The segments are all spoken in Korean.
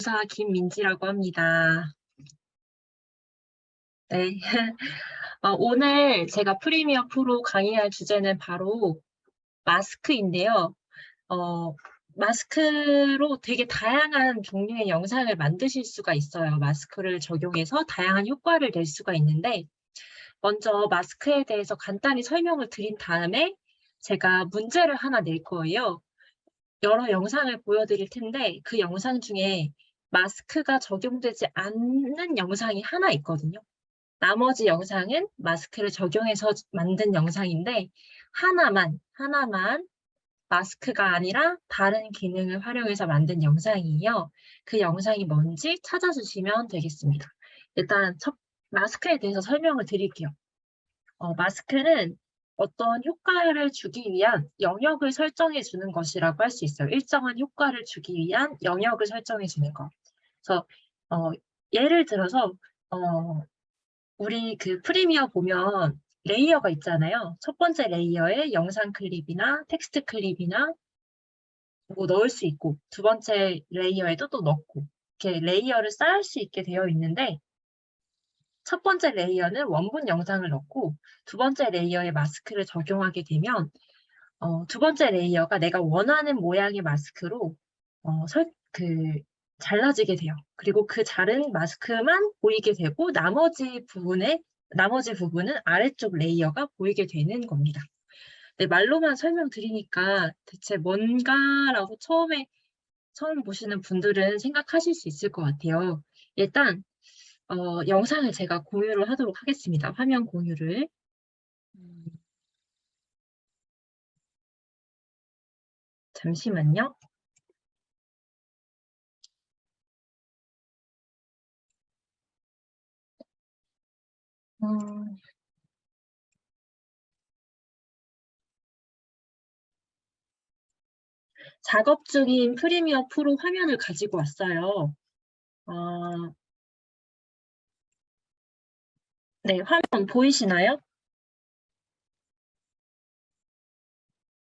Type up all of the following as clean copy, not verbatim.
교사 김민지라고 합니다. 네. 오늘 제가 프리미어 프로 강의할 주제는 바로 마스크인데요. 어, 마스크로 되게 다양한 종류의 영상을 만드실 수가 있어요. 마스크를 적용해서 다양한 효과를 낼 수가 있는데, 먼저 마스크에 대해서 간단히 설명을 드린 다음에 제가 문제를 하나 낼 거예요. 여러 영상을 보여드릴 텐데 그 영상 중에 마스크가 적용되지 않는 영상이 하나 있거든요. 나머지 영상은 마스크를 적용해서 만든 영상인데 하나만 마스크가 아니라 다른 기능을 활용해서 만든 영상이에요. 그 영상이 뭔지 찾아주시면 되겠습니다. 일단 마스크에 대해서 설명을 드릴게요. 마스크는 어떤 효과를 주기 위한 영역을 설정해 주는 것이라고 할 수 있어요. 일정한 효과를 주기 위한 영역을 설정해 주는 거. 그래서 예를 들어서 우리 그 프리미어 보면 레이어가 있잖아요. 첫 번째 레이어에 영상 클립이나 텍스트 클립이나 뭐 넣을 수 있고 두 번째 레이어에도 또 넣고 이렇게 레이어를 쌓을 수 있게 되어 있는데 첫 번째 레이어는 원본 영상을 넣고 두 번째 레이어에 마스크를 적용하게 되면 두 번째 레이어가 내가 원하는 모양의 마스크로 잘라지게 돼요. 그리고 그 자른 마스크만 보이게 되고 나머지 부분은 아래쪽 레이어가 보이게 되는 겁니다. 네, 말로만 설명드리니까 대체 뭔가라고 처음 보시는 분들은 생각하실 수 있을 것 같아요. 일단 영상을 제가 공유를 하도록 하겠습니다. 화면 공유를. 잠시만요. 작업 중인 프리미어 프로 화면을 가지고 왔어요. 네, 화면 보이시나요?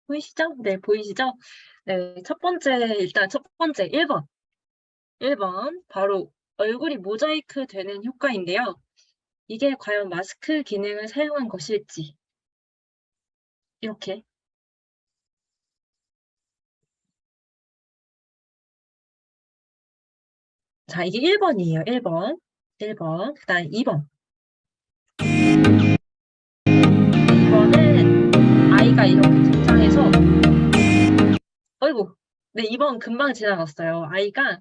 보이시죠? 네, 보이시죠? 네, 일단 첫 번째 1번. 1번, 바로 얼굴이 모자이크 되는 효과인데요. 이게 과연 마스크 기능을 사용한 것일지. 이렇게. 자, 이게 1번이에요. 1번. 1번. 그 다음 2번. 2번은 아이가 이렇게 등장해서 어이구. 네, 2번 금방 지나갔어요. 아이가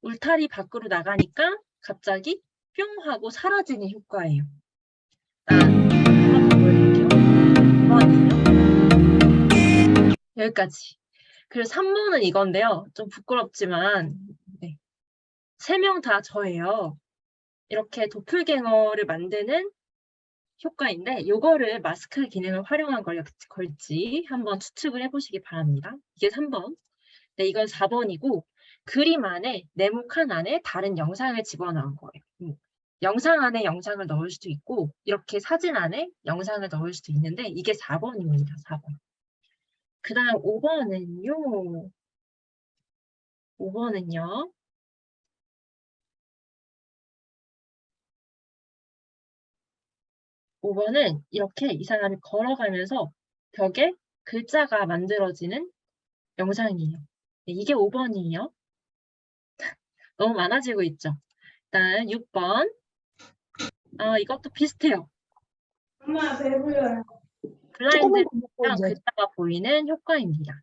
울타리 밖으로 나가니까 갑자기 뿅 하고 사라지는 효과예요. 한번 더 보여드릴게요. 2번이요. 여기까지. 그리고 3번은 이건데요. 좀 부끄럽지만 네. 3명 다 저예요. 이렇게 도플갱어를 만드는 효과인데 이거를 마스크 기능을 활용한 걸지 한번 추측을 해보시기 바랍니다. 이게 3번. 네, 이건 4번이고 그림 안에 네모 칸 안에 다른 영상을 집어넣은 거예요. 영상 안에 영상을 넣을 수도 있고 이렇게 사진 안에 영상을 넣을 수도 있는데 이게 4번입니다. 4번. 그 다음 5번은요. 5번은요. 5번은 이렇게 이 사람이 걸어가면서 벽에 글자가 만들어지는 영상이에요. 네, 이게 5번이에요. 너무 많아지고 있죠. 일단 6번. 이것도 비슷해요. 엄마 배불러요. 블라인드랑 글자가 보이는 효과입니다.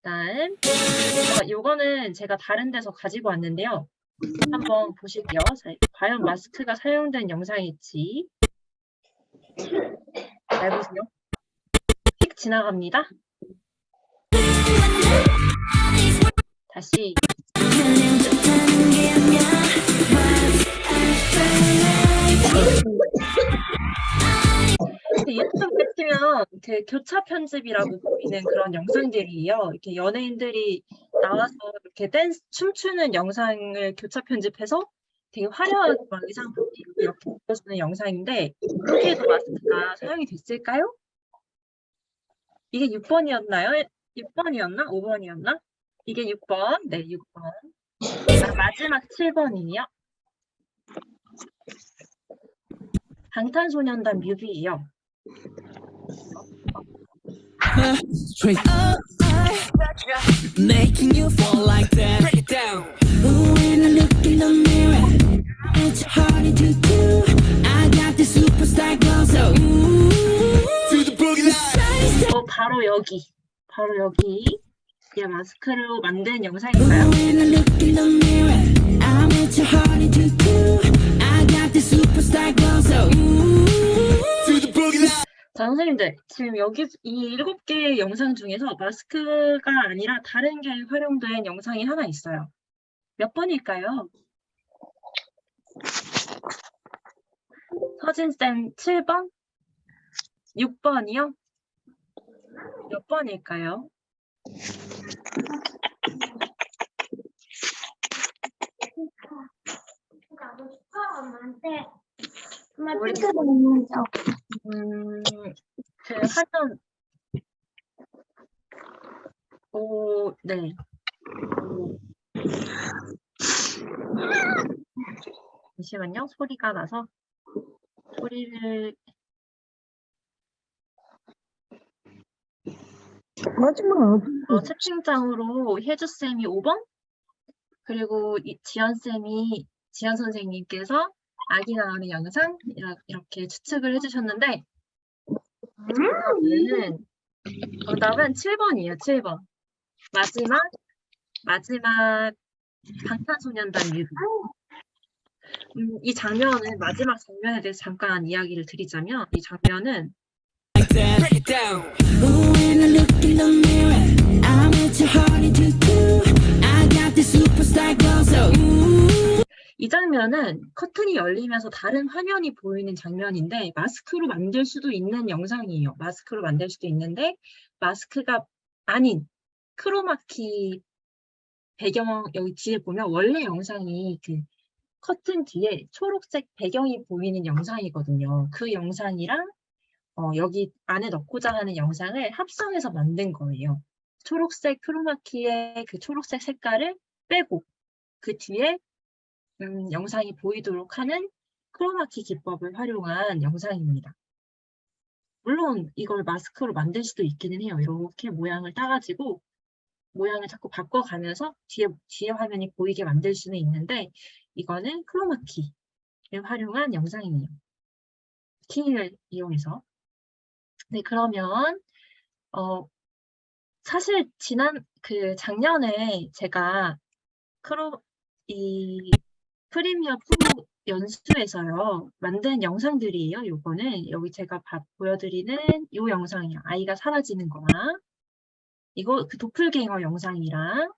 다음 요거는 제가 다른 데서 가지고 왔는데요. 한번 보실게요. 과연 마스크가 사용된 영상일지. 잘 보세요. 휙 지나갑니다. 다시 유튜브에 치면 그 교차 편집이라고 보이는 그런 영상들이에요. 이렇게 연예인들이 나와서 이렇게 춤추는 영상을 교차 편집해서 되게 화려한 의상 바뀌고 이렇게 보여주는 영상인데 이렇게도 마스크가 사용이 됐을까요? 이게 6번이었나요? 6번이었나? 5번이었나? 이게 6번. 네, 6번. 마지막 7번이요. 방탄소년단 뮤비예요. Straight up, making you fall like that. Break it down. Ooh, when I look in the mirror, it's hard to do. I got this superstar glow, so ooh, through the boogie line. 바로 여기. 마스크로 만든 영상인가요? Ooh, when I look in the mirror, I'm at your heart to do. I got this superstar glow, so ooh, through the boogie line. 자, 선생님들, 지금 여기 이 7개의 영상 중에서 마스크가 아니라 다른 게 활용된 영상이 하나 있어요. 몇 번일까요? 서진쌤 7번? 6번이요? 몇 번일까요? 엄마 핑크도 먹는다. 그 화면 네. 잠시만요. 소리가 나서 소리를 마지막 채팅창으로 혜주쌤이 5번 그리고 지연 선생님께서 아기 나오는 영상 이렇게 추측을 해주셨는데 정답은 7번이에요. 7번. 마지막 방탄소년단 뮤비. 이 장면은 마지막 장면에 대해서 잠깐 이야기를 드리자면 이 장면은 Like that. Break it down. Ooh, when I look in the mirror, I'm at your heart to do. I got this superstar glow, so ooh. 이 장면은 커튼이 열리면서 다른 화면이 보이는 장면인데 마스크로 만들 수도 있는 영상이에요. 마스크로 만들 수도 있는데 마스크가 아닌 크로마키 배경 여기 뒤에 보면 원래 영상이 그 커튼 뒤에 초록색 배경이 보이는 영상이거든요. 그 영상이랑 여기 안에 넣고자 하는 영상을 합성해서 만든 거예요. 초록색 크로마키의 그 초록색 색깔을 빼고 그 뒤에 영상이 보이도록 하는 크로마키 기법을 활용한 영상입니다. 물론 이걸 마스크로 만들 수도 있기는 해요. 이렇게 모양을 따가지고 모양을 자꾸 바꿔가면서 뒤에 화면이 보이게 만들 수는 있는데 이거는 크로마키를 활용한 영상이에요. 키를 이용해서. 네, 그러면 사실 작년에 제가 이 프리미어 프로 연수에서요 만든 영상들이에요. 요거는 여기 제가 보여드리는 요 영상이요. 아이가 사라지는 거랑 이거 그 도플갱어 영상이랑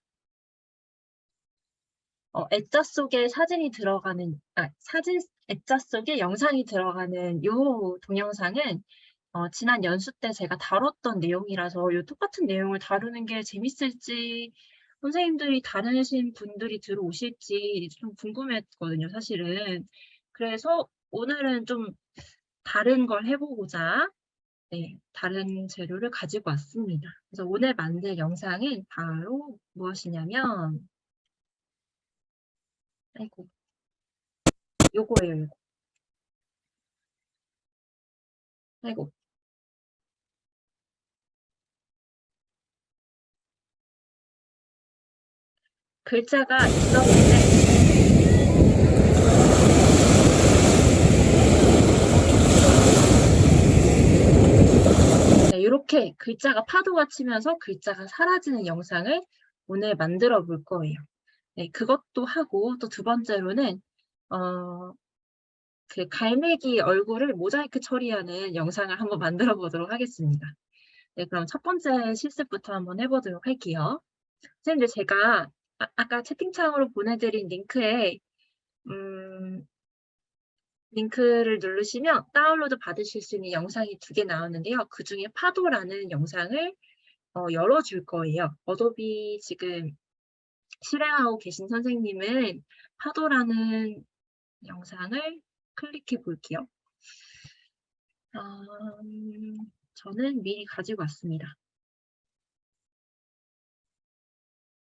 액자 속에 사진이 들어가는 액자 속에 영상이 들어가는 요 동영상은 지난 연수 때 제가 다뤘던 내용이라서 요 똑같은 내용을 다루는 게 재밌을지 선생님들이 다루신 분들이 들어오실지 좀 궁금했거든요, 사실은. 그래서 오늘은 좀 다른 걸 해보고자 다른 재료를 가지고 왔습니다. 그래서 오늘 만들 영상은 바로 무엇이냐면 요거예요, 요거. 글자가 있었는데 이렇게 글자가 파도가 치면서 글자가 사라지는 영상을 오늘 만들어 볼 거예요. 네, 그것도 하고 또 두 번째로는 그 갈매기 얼굴을 모자이크 처리하는 영상을 한번 만들어 보도록 하겠습니다. 네, 그럼 첫 번째 실습부터 한번 해보도록 할게요. 선생님들 제가 아까 채팅창으로 보내드린 링크를 누르시면 다운로드 받으실 수 있는 영상이 2개 나왔는데요. 그 중에 파도라는 영상을 열어줄 거예요. 어도비 지금 실행하고 계신 선생님은 파도라는 영상을 클릭해 볼게요. 저는 미리 가지고 왔습니다.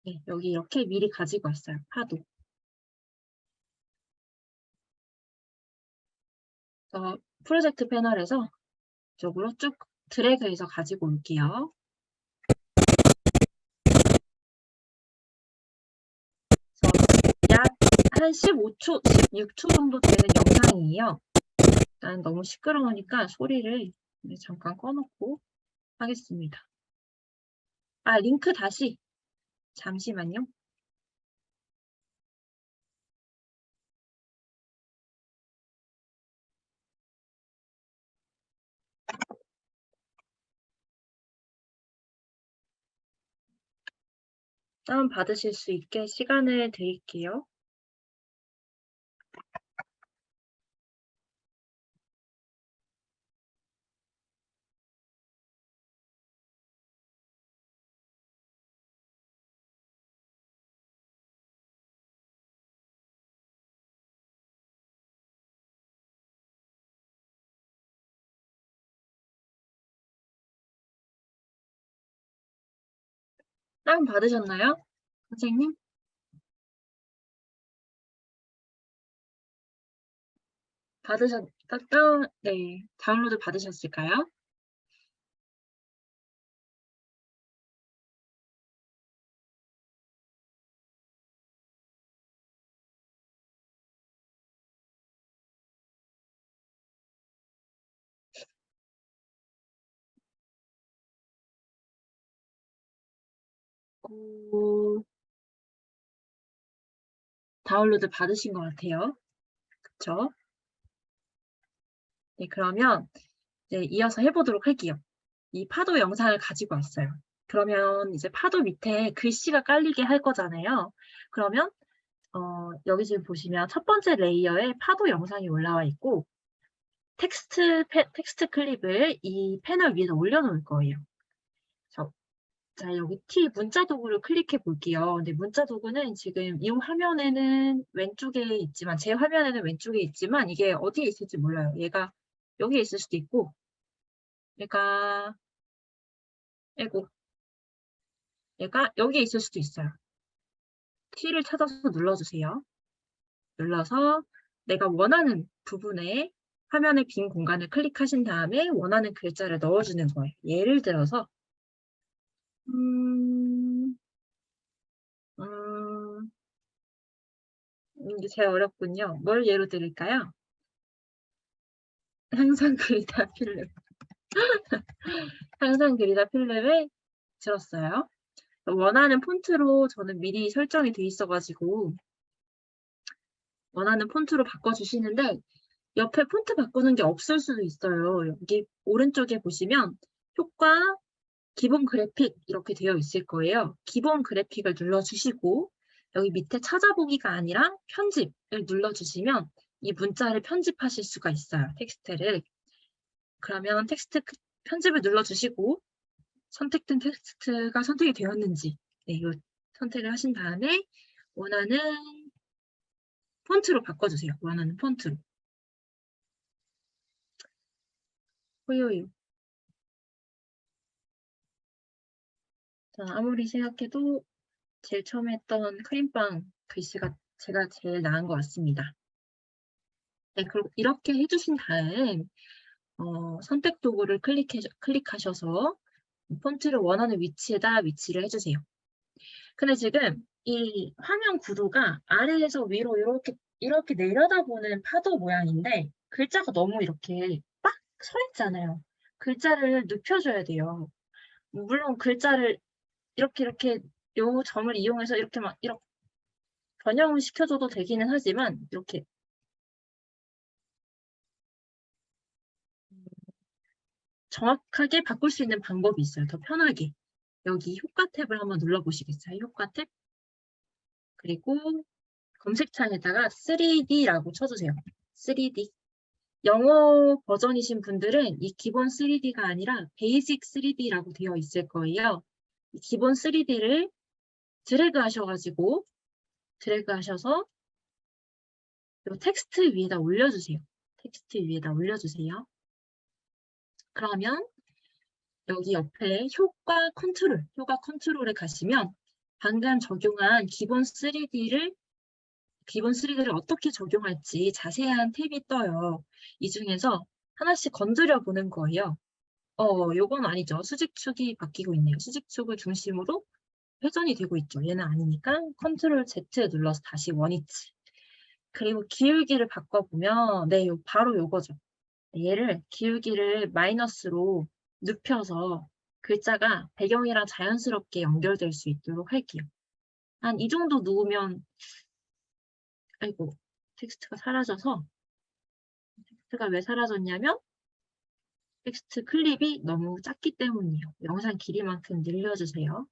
네, 여기 이렇게 미리 가지고 왔어요. 파도. 프로젝트 패널에서 이쪽으로 쭉 드래그해서 가지고 올게요. 약 한 15초, 16초 정도 되는 영상이에요. 일단 너무 시끄러우니까 소리를 잠깐 꺼놓고 하겠습니다. 링크 다시. 잠시만요. 다운받으실 수 있게 시간을 드릴게요. 다운받으셨나요? 선생님? 네, 다운로드 받으셨을까요? 다운로드 받으신 것 같아요. 그쵸? 네, 그러면 이제 이어서 해보도록 할게요. 이 파도 영상을 가지고 왔어요. 그러면 이제 파도 밑에 글씨가 깔리게 할 거잖아요. 그러면 여기 지금 보시면 첫 번째 레이어에 파도 영상이 올라와 있고 텍스트 클립을 이 패널 위에다 올려놓을 거예요. 자, 여기 T 문자 도구를 클릭해 볼게요. 근데 문자 도구는 지금 이 화면에는 왼쪽에 있지만, 제 화면에는 왼쪽에 있지만, 이게 어디에 있을지 몰라요. 얘가 여기에 있을 수도 있고, 얘가 여기에 있을 수도 있어요. T를 찾아서 눌러주세요. 눌러서 내가 원하는 부분에 화면의 빈 공간을 클릭하신 다음에 원하는 글자를 넣어주는 거예요. 예를 들어서 이게 제일 어렵군요. 뭘 예로 드릴까요? 항상 그리다 필름. 항상 그리다 필름을 들었어요. 원하는 폰트로 저는 미리 설정이 돼 있어가지고 원하는 폰트로 바꿔주시는데 옆에 폰트 바꾸는 게 없을 수도 있어요. 여기 오른쪽에 보시면 효과, 기본 그래픽 이렇게 되어 있을 거예요. 기본 그래픽을 눌러주시고 여기 밑에 찾아보기가 아니라 편집을 눌러주시면 이 문자를 편집하실 수가 있어요. 텍스트를. 그러면 텍스트 편집을 눌러주시고 선택된 텍스트가 선택이 되었는지 이 선택을 하신 다음에 원하는 폰트로 바꿔주세요. 원하는 폰트로. 호요요. 자, 아무리 생각해도 제일 처음에 했던 크림빵 글씨가 제가 제일 나은 것 같습니다. 네, 그리고 이렇게 해주신 다음 선택 도구를 클릭하셔서 폰트를 원하는 위치에다 위치를 해주세요. 근데 지금 이 화면 구도가 아래에서 위로 이렇게 내려다보는 파도 모양인데 글자가 너무 이렇게 빡 서 있잖아요. 글자를 눕혀줘야 돼요. 물론 글자를 이렇게 요 점을 이용해서 이렇게 변형을 시켜줘도 되기는 하지만 이렇게 정확하게 바꿀 수 있는 방법이 있어요. 더 편하게. 여기 효과 탭을 한번 눌러보시겠어요? 효과 탭. 그리고 검색창에다가 3D라고 쳐주세요. 3D. 영어 버전이신 분들은 이 기본 3D가 아니라 베이직 3D라고 되어 있을 거예요. 이 기본 3D를 드래그 하셔서 이 텍스트 위에다 올려주세요. 텍스트 위에다 올려주세요. 그러면 여기 옆에 효과 컨트롤에 가시면 방금 적용한 기본 3D를 기본 3D를 어떻게 적용할지 자세한 탭이 떠요. 이 중에서 하나씩 건드려 보는 거예요. 요건 아니죠. 수직축이 바뀌고 있네요. 수직축을 중심으로 회전이 되고 있죠. 얘는 아니니까 컨트롤 Z 눌러서 다시 원위치. 그리고 기울기를 바꿔보면 네, 바로 요거죠. 얘를 기울기를 마이너스로 눕혀서 글자가 배경이랑 자연스럽게 연결될 수 있도록 할게요. 한 이 정도 누우면 아이고 텍스트가 사라져서 텍스트가 왜 사라졌냐면 텍스트 클립이 너무 작기 때문이에요. 영상 길이만큼 늘려주세요.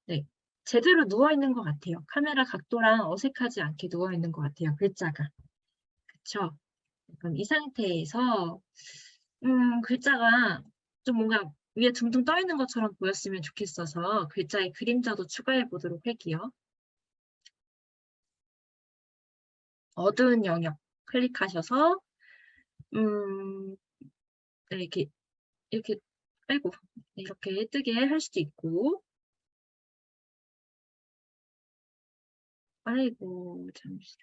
네, 제대로 누워있는 것 같아요. 카메라 각도랑 어색하지 않게 누워있는 것 같아요. 글자가. 그쵸? 그럼 이 상태에서 글자가 좀 뭔가 위에 둥둥 떠있는 것처럼 보였으면 좋겠어서 글자의 그림자도 추가해 보도록 할게요. 어두운 영역 클릭하셔서 네, 이렇게 아이고 이렇게 뜨게 할 수도 있고 아이고 잠시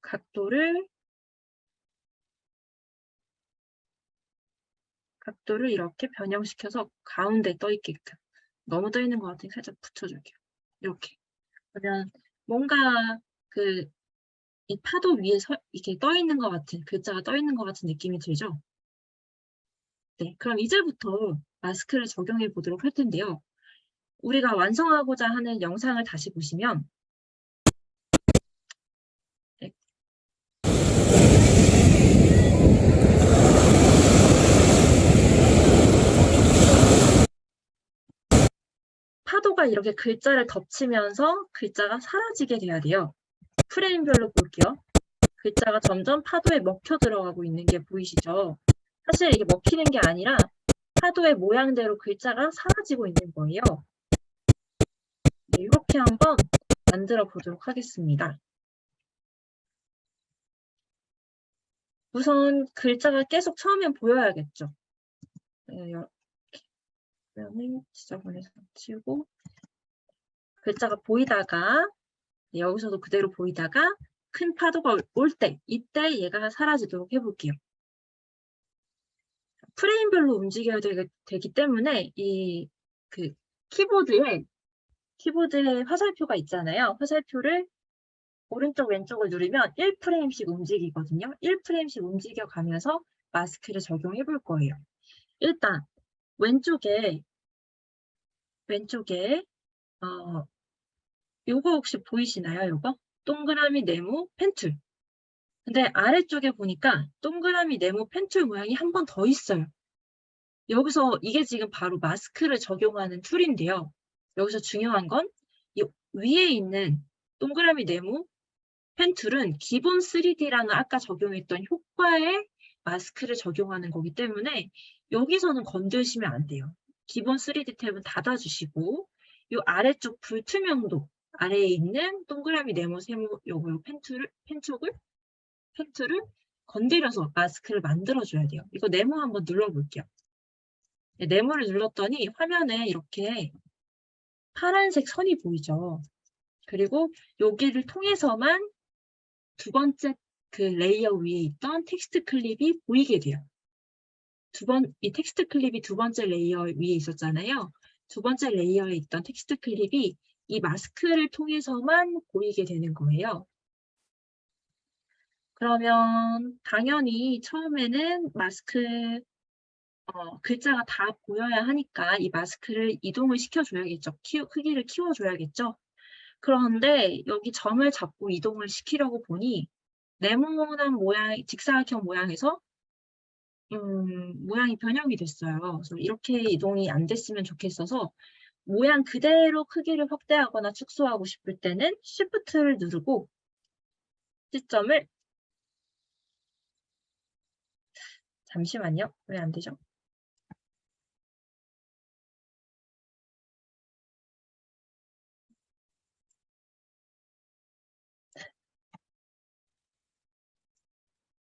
각도를 이렇게 변형시켜서 가운데 떠 있게끔 너무 떠 있는 것 같으니 살짝 붙여줄게요. 이렇게 그러면 뭔가 이 파도 위에 이렇게 떠 있는 것 같은 글자가 떠 있는 것 같은 느낌이 들죠? 네, 그럼 이제부터 마스크를 적용해 보도록 할 텐데요. 우리가 완성하고자 하는 영상을 다시 보시면 네. 파도가 이렇게 글자를 덮치면서 글자가 사라지게 돼야 돼요. 프레임별로 볼게요. 글자가 점점 파도에 먹혀 들어가고 있는 게 보이시죠? 사실 이게 먹히는 게 아니라 파도의 모양대로 글자가 사라지고 있는 거예요. 네, 이렇게 한번 만들어 보도록 하겠습니다. 우선 글자가 계속 처음엔 보여야겠죠. 네, 이렇게 그러면 지저분해서 치우고 글자가 보이다가 여기서도 그대로 보이다가 큰 파도가 올 때 이때 얘가 사라지도록 해볼게요. 프레임별로 움직여야 되기 때문에 이 키보드에 화살표가 있잖아요. 화살표를 오른쪽 왼쪽을 누르면 1프레임씩 움직이거든요. 1프레임씩 움직여가면서 마스크를 적용해 볼 거예요. 일단 왼쪽에 요거 혹시 보이시나요? 요거? 동그라미, 네모, 펜툴. 근데 아래쪽에 보니까 동그라미, 네모, 펜툴 모양이 한 번 더 있어요. 여기서 이게 지금 바로 마스크를 적용하는 툴인데요. 여기서 중요한 건 이 위에 있는 동그라미, 네모, 펜툴은 기본 3D라는 아까 적용했던 효과에 마스크를 적용하는 거기 때문에 여기서는 건드시면 안 돼요. 기본 3D 탭은 닫아주시고 이 아래쪽 불투명도 아래에 있는 동그라미, 네모, 세모 요거 펜툴을 건드려서 마스크를 만들어줘야 돼요. 이거 네모 한번 눌러볼게요. 네, 네모를 눌렀더니 화면에 이렇게 파란색 선이 보이죠. 그리고 여기를 통해서만 두 번째 레이어 위에 있던 텍스트 클립이 보이게 돼요. 이 텍스트 클립이 두 번째 레이어 위에 있었잖아요. 두 번째 레이어에 있던 텍스트 클립이 이 마스크를 통해서만 보이게 되는 거예요. 그러면 당연히 처음에는 글자가 다 보여야 하니까 이 마스크를 이동을 시켜줘야겠죠. 크기를 키워줘야겠죠. 그런데 여기 점을 잡고 이동을 시키려고 보니 네모난 모양, 직사각형 모양에서 모양이 변형이 됐어요. 그래서 이렇게 이동이 안 됐으면 좋겠어서 모양 그대로 크기를 확대하거나 축소하고 싶을 때는 Shift를 누르고 시점을 잠시만요. 왜 안 되죠?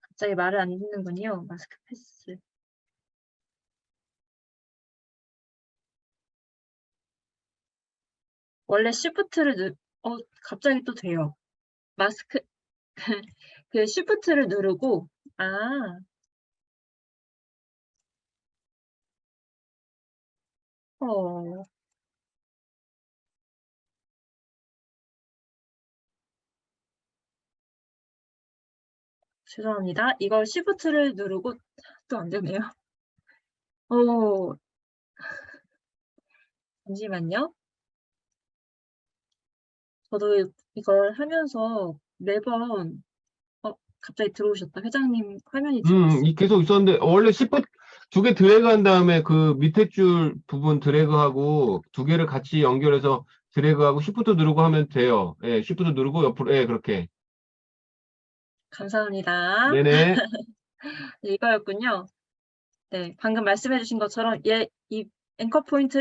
갑자기 말을 안 듣는군요. 마스크 패스. 원래 Shift를 갑자기 또 돼요. 마스크, 그 쉬프트를 누르고, 어, 죄송합니다. 이걸 쉬프트를 누르고 또 안 되네요. 잠시만요. 저도 이걸 하면서 매번, 갑자기 들어오셨다. 회장님 화면이 들어왔어요. 이 계속 있었는데, 원래 Shift 두 개 드래그한 다음에 그 밑에 줄 부분 드래그하고 두 개를 같이 연결해서 드래그하고 Shift 누르고 하면 돼요. 예, Shift 누르고 옆으로, 예, 그렇게. 감사합니다. 네네. 네, 이거였군요. 네, 방금 말씀해 주신 것처럼 이 앵커 포인트,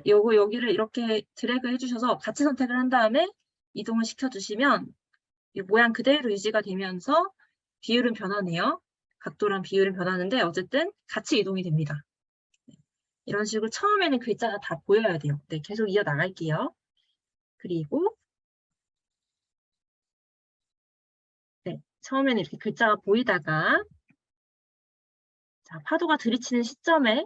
여기를 이렇게 드래그 해주셔서 같이 선택을 한 다음에 이동을 시켜주시면 이 모양 그대로 유지가 되면서 비율은 변하네요. 각도랑 비율은 변하는데 어쨌든 같이 이동이 됩니다. 이런 식으로 처음에는 글자가 다 보여야 돼요. 네, 계속 이어나갈게요. 그리고 네, 처음에는 이렇게 글자가 보이다가 자, 파도가 들이치는 시점에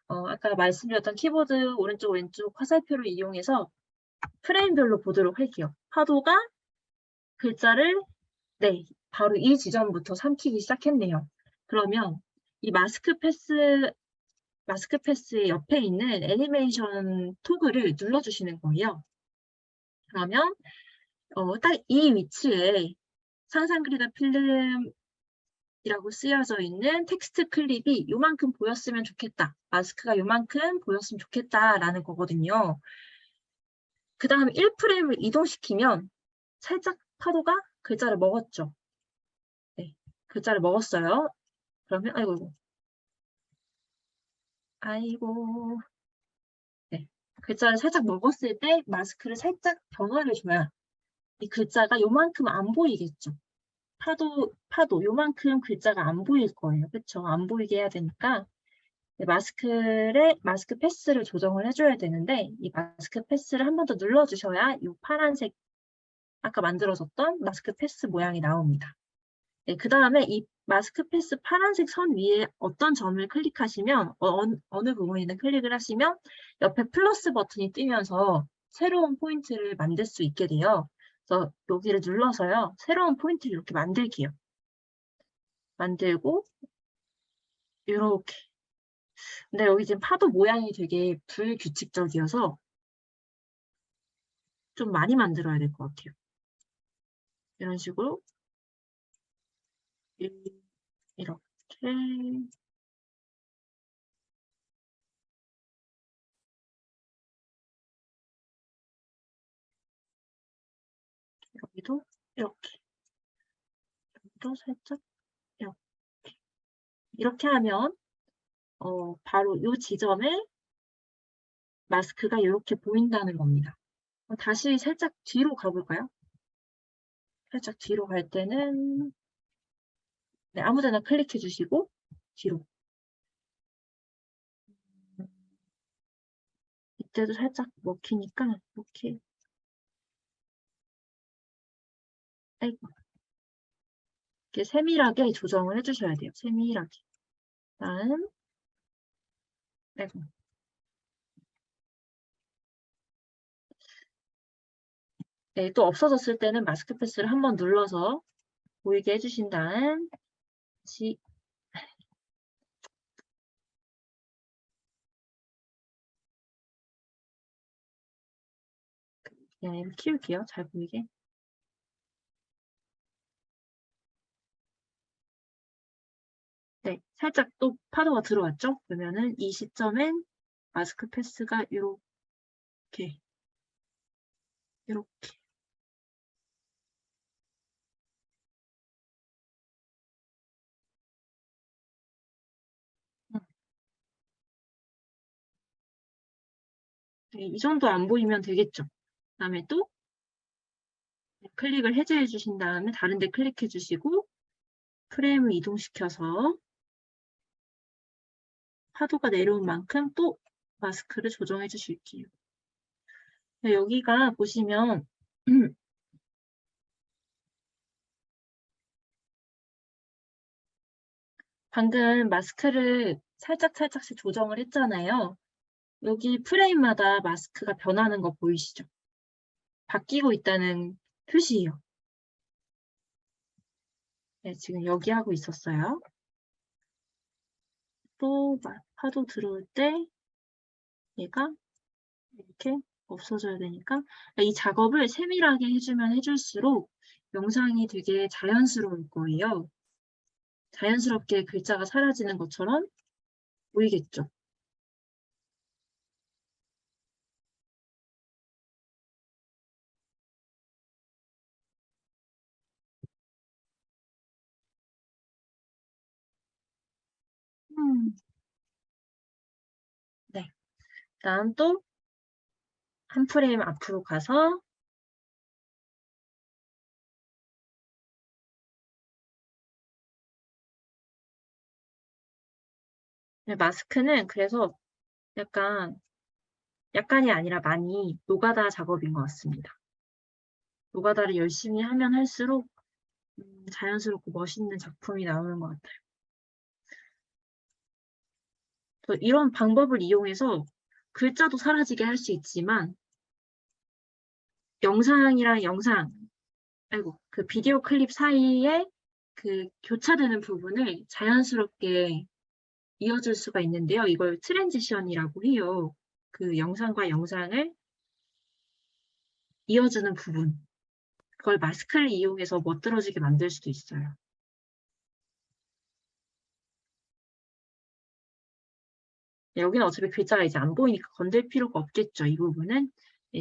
아까 말씀드렸던 키보드 오른쪽 왼쪽 화살표를 이용해서 프레임별로 보도록 할게요. 파도가 글자를 바로 이 지점부터 삼키기 시작했네요. 그러면 이 마스크 패스의 옆에 있는 애니메이션 토글을 눌러주시는 거예요. 그러면 딱 이 위치에 상상 그리다 필름이라고 쓰여져 있는 텍스트 클립이 요만큼 보였으면 좋겠다. 마스크가 요만큼 보였으면 좋겠다라는 거거든요. 그 다음 1프레임을 이동시키면 살짝 파도가 글자를 먹었죠. 네, 글자를 먹었어요. 그러면 아이고. 네, 글자를 살짝 먹었을 때 마스크를 살짝 변화를 줘야 이 글자가 요만큼 안 보이겠죠. 파도 요만큼 글자가 안 보일 거예요. 그렇죠? 안 보이게 해야 되니까 네, 마스크 패스를 조정을 해줘야 되는데 이 마스크 패스를 한 번 더 눌러주셔야 이 파란색 아까 만들어졌던 마스크 패스 모양이 나옵니다. 네, 그 다음에 이 마스크 패스 파란색 선 위에 어떤 점을 클릭하시면 어느 부분이든 클릭을 하시면 옆에 플러스 버튼이 뜨면서 새로운 포인트를 만들 수 있게 돼요. 그래서 여기를 눌러서요. 새로운 포인트를 이렇게 만들게요. 만들고 이렇게. 근데 여기 지금 파도 모양이 되게 불규칙적이어서 좀 많이 만들어야 될 것 같아요. 이런 식으로 이렇게 여기도 이렇게 여기도 살짝 이렇게 하면 바로 이 지점에 마스크가 이렇게 보인다는 겁니다. 다시 살짝 뒤로 가볼까요? 살짝 뒤로 갈 때는 네, 아무데나 클릭해 주시고 뒤로. 이때도 살짝 먹히니까 이렇게 이렇게 세밀하게 조정을 해주셔야 돼요. 세밀하게. 다음 네, 또 없어졌을 때는 마스크 패스를 한번 눌러서 보이게 해주신 다음 다시 그냥 키울게요. 잘 보이게. 네, 살짝 또 파도가 들어왔죠? 그러면은 이 시점엔 마스크 패스가 이렇게 네, 이 정도 안 보이면 되겠죠. 그다음에 또 클릭을 해제해 주신 다음에 다른 데 클릭해 주시고 프레임을 이동시켜서 파도가 내려온 만큼 또 마스크를 조정해 주실게요. 여기가 보시면 방금 마스크를 살짝씩 조정을 했잖아요. 여기 프레임마다 마스크가 변하는 거 보이시죠? 바뀌고 있다는 표시예요. 네, 지금 여기 하고 있었어요. 또 파도 들어올 때 얘가 이렇게 없어져야 되니까 이 작업을 세밀하게 해주면 해줄수록 영상이 되게 자연스러울 거예요. 자연스럽게 글자가 사라지는 것처럼 보이겠죠? 네. 다음 또 한 프레임 앞으로 가서 마스크는 그래서 약간이 아니라 많이 노가다 작업인 것 같습니다. 노가다를 열심히 하면 할수록 자연스럽고 멋있는 작품이 나오는 것 같아요. 또 이런 방법을 이용해서 글자도 사라지게 할 수 있지만 영상이랑 그 비디오 클립 사이에 그 교차되는 부분을 자연스럽게 이어줄 수가 있는데요. 이걸 트랜지션이라고 해요. 그 영상과 영상을 이어주는 부분. 그걸 마스크를 이용해서 멋들어지게 만들 수도 있어요. 여기는 어차피 글자가 이제 안 보이니까 건들 필요가 없겠죠. 이 부분은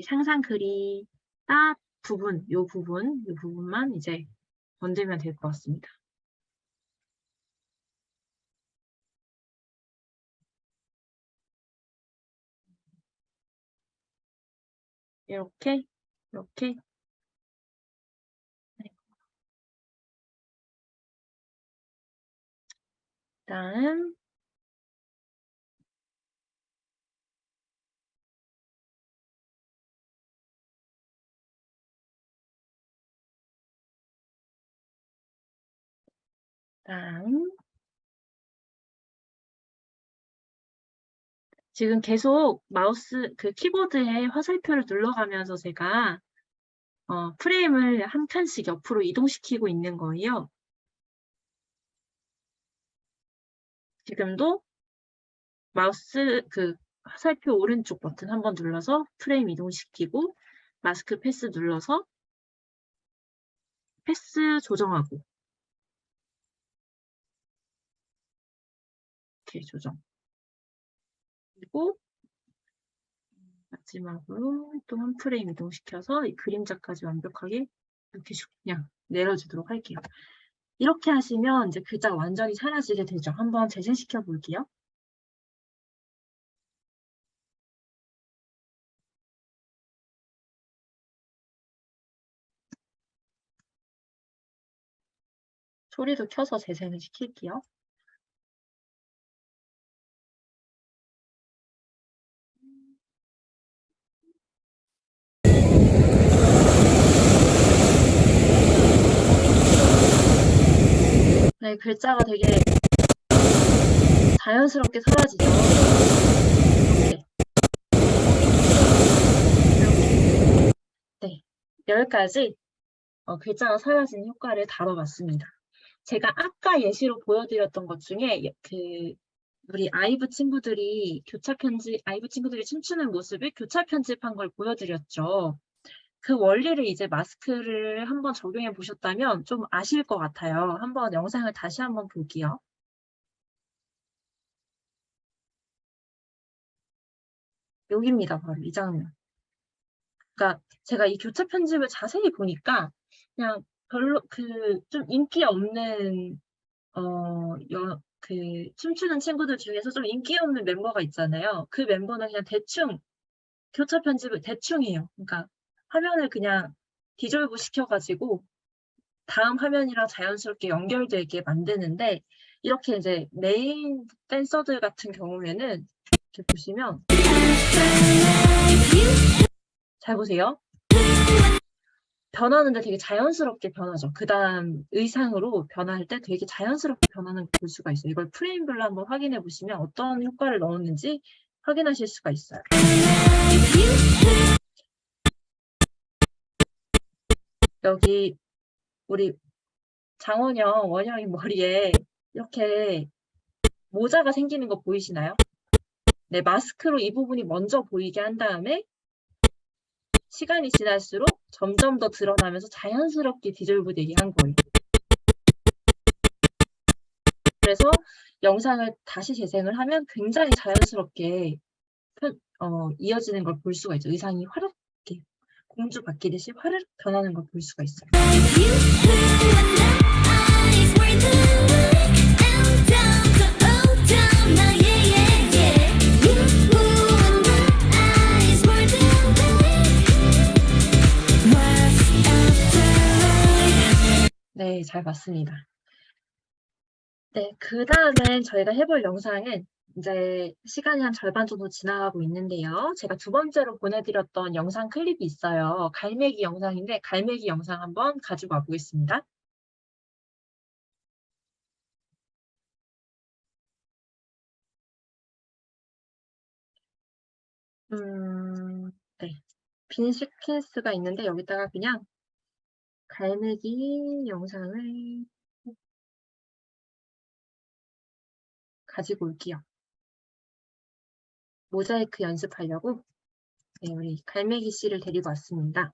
상상 그리 딱 부분, 이 부분만 이제 건들면 될 것 같습니다. 이렇게. 네. 다음. 지금 계속 마우스 그 키보드에 화살표를 눌러가면서 제가 프레임을 한 칸씩 옆으로 이동시키고 있는 거예요. 지금도 마우스 그 화살표 오른쪽 버튼 한번 눌러서 프레임 이동시키고 마스크 패스 눌러서 패스 조정하고 이렇게 조정. 그리고 마지막으로 또 한 프레임 이동시켜서 이 그림자까지 완벽하게 이렇게 그냥 내려주도록 할게요. 이렇게 하시면 이제 글자가 완전히 사라지게 되죠. 한번 재생시켜 볼게요. 소리도 켜서 재생을 시킬게요. 네, 글자가 되게 자연스럽게 사라지죠. 이렇게. 네, 여기까지 글자가 사라진 효과를 다뤄봤습니다. 제가 아까 예시로 보여드렸던 것 중에 우리 아이브 친구들이 아이브 친구들이 춤추는 모습을 교차 편집한 걸 보여드렸죠. 그 원리를 이제 마스크를 한번 적용해 보셨다면 좀 아실 것 같아요. 한번 영상을 다시 한번 볼게요. 여기입니다. 바로 이 장면. 그러니까 제가 이 교차 편집을 자세히 보니까 그냥 별로 좀 인기 없는 춤추는 친구들 중에서 좀 인기 없는 멤버가 있잖아요. 그 멤버는 그냥 대충 교차 편집을 대충 해요. 그러니까 화면을 그냥 디졸브 시켜가지고 다음 화면이랑 자연스럽게 연결되게 만드는데 이렇게 이제 메인 댄서들 같은 경우에는 이렇게 보시면 잘 보세요. 변하는데 되게 자연스럽게 변하죠. 그 다음 의상으로 변할 때 되게 자연스럽게 변하는 걸 볼 수가 있어요. 이걸 프레임별로 한번 확인해 보시면 어떤 효과를 넣었는지 확인하실 수가 있어요. 여기 우리 장원영 원영이 머리에 이렇게 모자가 생기는 거 보이시나요? 네, 마스크로 이 부분이 먼저 보이게 한 다음에 시간이 지날수록 점점 더 드러나면서 자연스럽게 디졸브 되게 한 거예요. 그래서 영상을 다시 재생을 하면 굉장히 자연스럽게 이어지는 걸 볼 수가 있죠. 의상이 화르르 이렇게 공주 바뀌듯이 화르르 변하는 걸 볼 수가 있어요. 네, 잘 봤습니다. 네, 그 다음엔 저희가 해볼 영상은 이제 시간이 한 절반 정도 지나가고 있는데요. 제가 두 번째로 보내드렸던 영상 클립이 있어요. 갈매기 영상인데 갈매기 영상 한번 가지고 와보겠습니다. 네. 빈 시퀀스가 있는데 여기다가 그냥 갈매기 영상을 가지고 올게요. 모자이크 연습하려고 네, 우리 갈매기 씨를 데리고 왔습니다.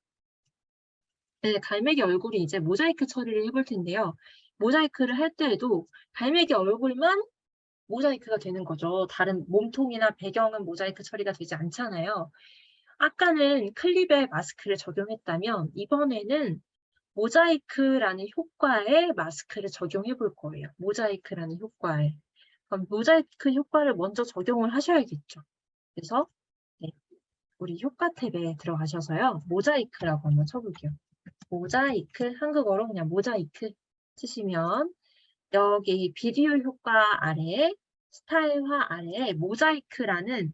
네, 갈매기 얼굴이 이제 모자이크 처리를 해볼 텐데요. 모자이크를 할 때에도 갈매기 얼굴만 모자이크가 되는 거죠. 다른 몸통이나 배경은 모자이크 처리가 되지 않잖아요. 아까는 클립에 마스크를 적용했다면 이번에는 모자이크라는 효과에 마스크를 적용해 볼 거예요. 모자이크라는 효과에. 그럼 모자이크 효과를 먼저 적용을 하셔야겠죠. 그래서 네, 우리 효과 탭에 들어가셔서요. 모자이크라고 한번 쳐볼게요. 모자이크, 한국어로 그냥 모자이크 치시면 여기 비디오 효과 아래에 스타일화 아래에 모자이크라는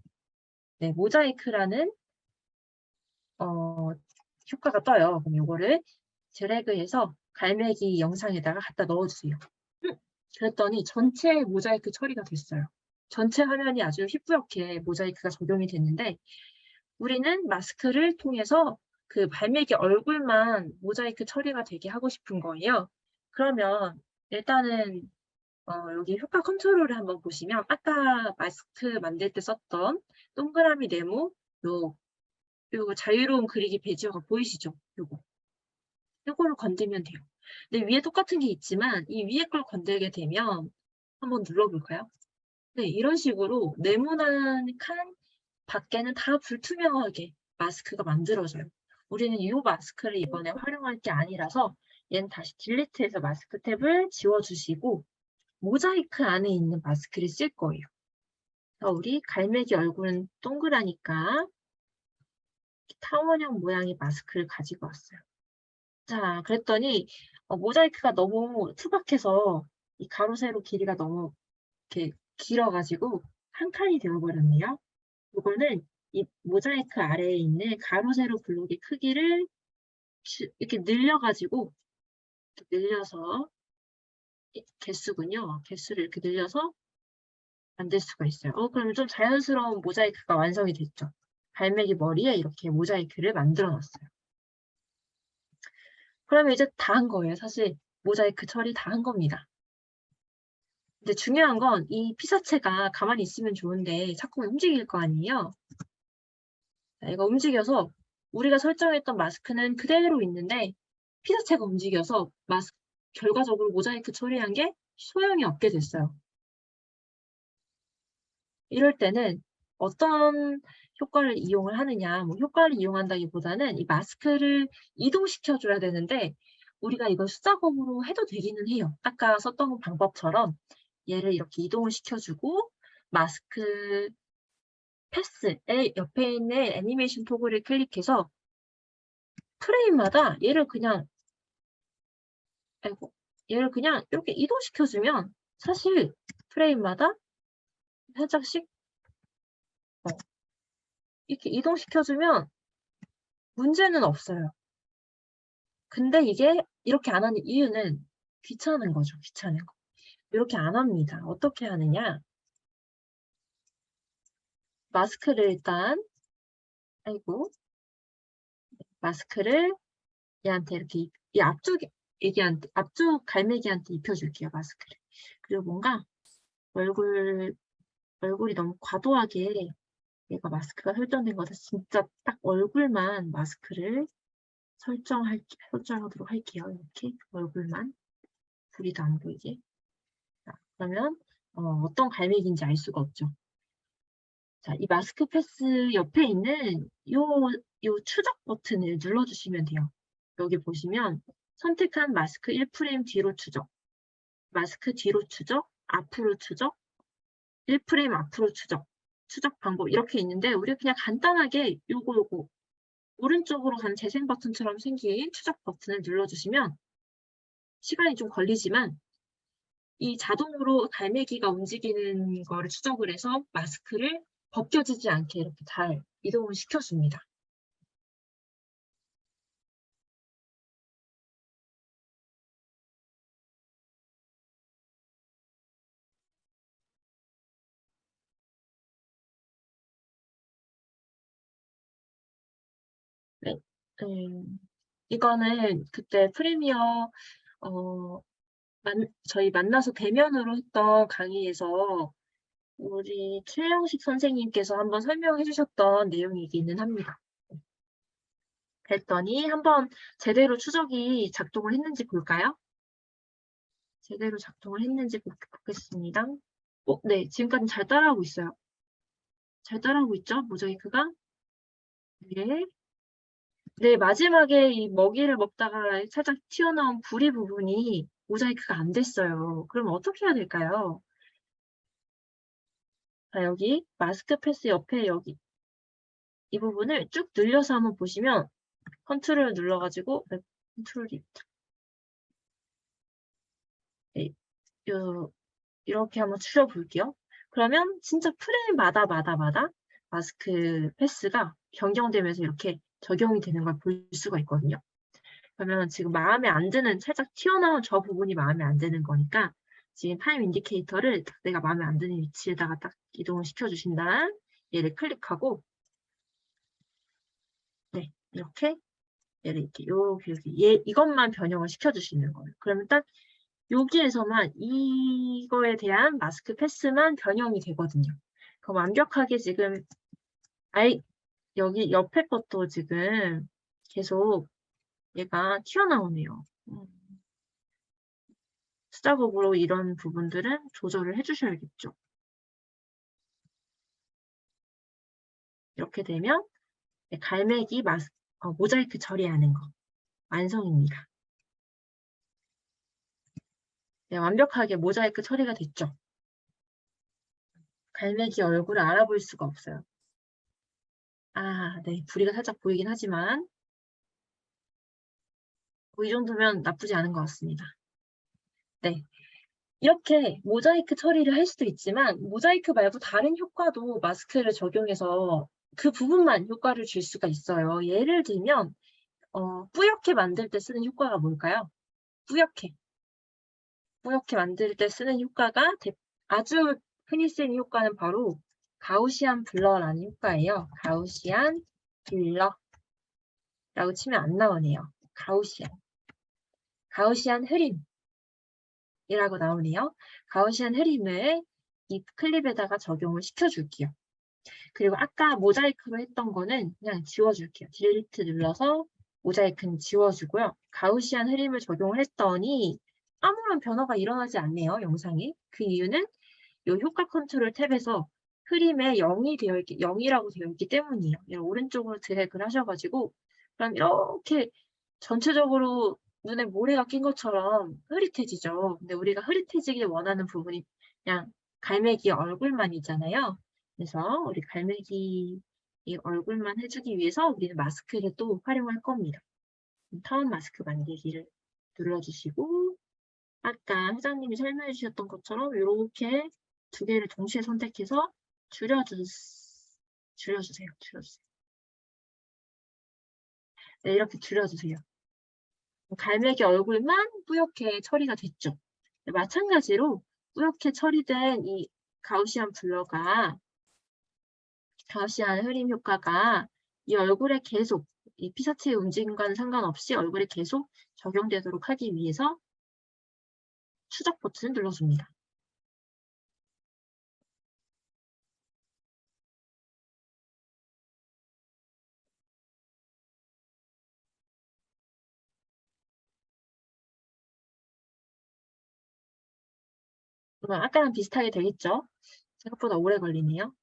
효과가 떠요. 그럼 이거를 드래그해서 갈매기 영상에다가 갖다 넣어주세요. 그랬더니 전체 모자이크 처리가 됐어요. 전체 화면이 아주 희뿌옇게 모자이크가 적용이 됐는데 우리는 마스크를 통해서 그 갈매기 얼굴만 모자이크 처리가 되게 하고 싶은 거예요. 그러면 일단은 여기 효과 컨트롤을 한번 보시면 아까 마스크 만들 때 썼던 동그라미 네모 요거 자유로운 그리기 베이지어가 보이시죠? 요거를 건들면 돼요. 근데 위에 똑같은 게 있지만 이 위에 걸 건들게 되면 한번 눌러볼까요? 네, 이런 식으로 네모난 칸 밖에는 다 불투명하게 마스크가 만들어져요. 우리는 이 마스크를 이번에 활용할 게 아니라서 얘는 다시 딜리트해서 마스크 탭을 지워주시고 모자이크 안에 있는 마스크를 쓸 거예요. 그래서 우리 갈매기 얼굴은 동그라니까 타원형 모양의 마스크를 가지고 왔어요. 자, 그랬더니 모자이크가 너무 투박해서 이 가로 세로 길이가 너무 이렇게 길어가지고 한 칸이 되어버렸네요. 이거는 이 모자이크 아래에 있는 가로 세로 블록의 크기를 이렇게 늘려가지고 이렇게 늘려서 개수군요. 개수를 이렇게 늘려서 만들 수가 있어요. 그러면 좀 자연스러운 모자이크가 완성이 됐죠. 갈매기 머리에 이렇게 모자이크를 만들어 놨어요. 그러면 이제 다 한 거예요. 사실 모자이크 처리 다 한 겁니다. 근데 중요한 건 이 피사체가 가만히 있으면 좋은데 자꾸 움직일 거 아니에요. 자, 이거 움직여서 우리가 설정했던 마스크는 그대로 있는데 피사체가 움직여서 결과적으로 모자이크 처리한 게 소용이 없게 됐어요. 이럴 때는 어떤 효과를 이용을 하느냐, 뭐 효과를 이용한다기보다는 이 마스크를 이동시켜줘야 되는데 우리가 이걸 수작업으로 해도 되기는 해요. 아까 썼던 방법처럼 얘를 이렇게 이동을 시켜주고 마스크 패스의 옆에 있는 애니메이션 토글을 클릭해서 프레임마다 얘를 그냥 이렇게 이동시켜주면 사실 프레임마다 살짝씩 이렇게 이동시켜주면 문제는 없어요. 근데 이게 이렇게 안 하는 이유는 귀찮은 거죠. 귀찮은 거. 이렇게 안 합니다. 어떻게 하느냐? 마스크를 일단, 아이고, 마스크를 얘한테 이렇게 이 앞쪽 애기한테 앞쪽 갈매기한테 입혀줄게요. 마스크를. 그리고 뭔가 얼굴이 너무 과도하게 얘가 마스크가 설정된 거라서 진짜 딱 얼굴만 마스크를 설정하도록 할게요. 이렇게 얼굴만 부리도 안 보이게. 자, 그러면 어떤 갈매기인지 알 수가 없죠. 자, 이 마스크 패스 옆에 있는 요 추적 버튼을 눌러주시면 돼요. 여기 보시면 선택한 마스크 1프레임 뒤로 추적, 마스크 뒤로 추적, 앞으로 추적, 1프레임 앞으로 추적, 추적 방법 이렇게 있는데 우리 그냥 간단하게 요거 오른쪽으로 가는 재생 버튼처럼 생긴 추적 버튼을 눌러주시면 시간이 좀 걸리지만 이 자동으로 갈매기가 움직이는 거를 추적을 해서 마스크를 벗겨지지 않게 이렇게 잘 이동을 시켜줍니다. 네, 이거는 그때 프리미어 저희 만나서 대면으로 했던 강의에서 우리 최영식 선생님께서 한번 설명해 주셨던 내용이기는 합니다. 그랬더니 한번 제대로 추적이 작동을 했는지 볼까요? 제대로 작동을 했는지 보겠습니다. 네, 지금까지 잘 따라하고 있어요. 잘 따라하고 있죠? 모자이크가? 네. 네, 마지막에 이 먹이를 먹다가 살짝 튀어나온 부리 부분이 모자이크가 안 됐어요. 그럼 어떻게 해야 될까요? 자, 여기 마스크 패스 옆에 여기 이 부분을 쭉 늘려서 한번 보시면 컨트롤 눌러가지고 컨트롤 네, 이렇게 한번 줄여볼게요. 그러면 진짜 프레임마다 마스크 패스가 변경되면서 이렇게 적용이 되는 걸 볼 수가 있거든요. 그러면 지금 마음에 안 드는 살짝 튀어나온 저 부분이 마음에 안 드는 거니까 지금 타임 인디케이터를 내가 마음에 안 드는 위치에다가 딱 이동을 시켜주신다. 얘를 클릭하고 네 이렇게 얘를 이렇게 이것만 변형을 시켜주시는 거예요. 그러면 딱 여기에서만 이거에 대한 마스크 패스만 변형이 되거든요. 그럼 완벽하게 지금 여기 옆에 것도 지금 계속 얘가 튀어나오네요. 수작업으로 이런 부분들은 조절을 해주셔야겠죠. 이렇게 되면 갈매기 모자이크 처리하는 거 완성입니다. 네, 완벽하게 모자이크 처리가 됐죠. 갈매기 얼굴을 알아볼 수가 없어요. 네, 부리가 살짝 보이긴 하지만 이 정도면 나쁘지 않은 것 같습니다. 네, 이렇게 모자이크 처리를 할 수도 있지만 모자이크 말고 다른 효과도 마스크를 적용해서 그 부분만 효과를 줄 수가 있어요. 예를 들면 뿌옇게 만들 때 쓰는 효과가 뭘까요? 뿌옇게 만들 때 쓰는 효과가 아주 흔히 쓰이는 효과는 바로 가우시안 블러라는 효과예요. 가우시안 블러라고 치면 안 나오네요. 가우시안 흐림이라고 나오네요. 가우시안 흐림을 이 클립에다가 적용을 시켜줄게요. 그리고 아까 모자이크로 했던 거는 그냥 지워줄게요. 딜리트 눌러서 모자이크는 지워주고요. 가우시안 흐림을 적용을 했더니 아무런 변화가 일어나지 않네요. 영상에. 그 이유는 이 효과 컨트롤 탭에서 흐림에 0이라고 되어 있기 때문이에요. 오른쪽으로 드래그를 하셔가지고 그럼 이렇게 전체적으로 눈에 모래가 낀 것처럼 흐릿해지죠. 근데 우리가 흐릿해지길 원하는 부분이 그냥 갈매기 얼굴만이잖아요. 그래서 우리 갈매기 이 얼굴만 해주기 위해서 우리는 마스크를 또 활용할 겁니다. 타원 마스크 만들기를 눌러주시고 아까 회장님이 설명해 주셨던 것처럼 이렇게 두 개를 동시에 선택해서 줄여주세요. 네, 이렇게 줄여주세요. 갈매기 얼굴만 뿌옇게 처리가 됐죠. 네, 마찬가지로 뿌옇게 처리된 이 가우시안 블러가 가우시안 흐림 효과가 이 얼굴에 계속 이 피사체의 움직임과는 상관없이 얼굴에 계속 적용되도록 하기 위해서 추적 버튼을 눌러줍니다. 그럼 아까랑 비슷하게 되겠죠? 생각보다 오래 걸리네요.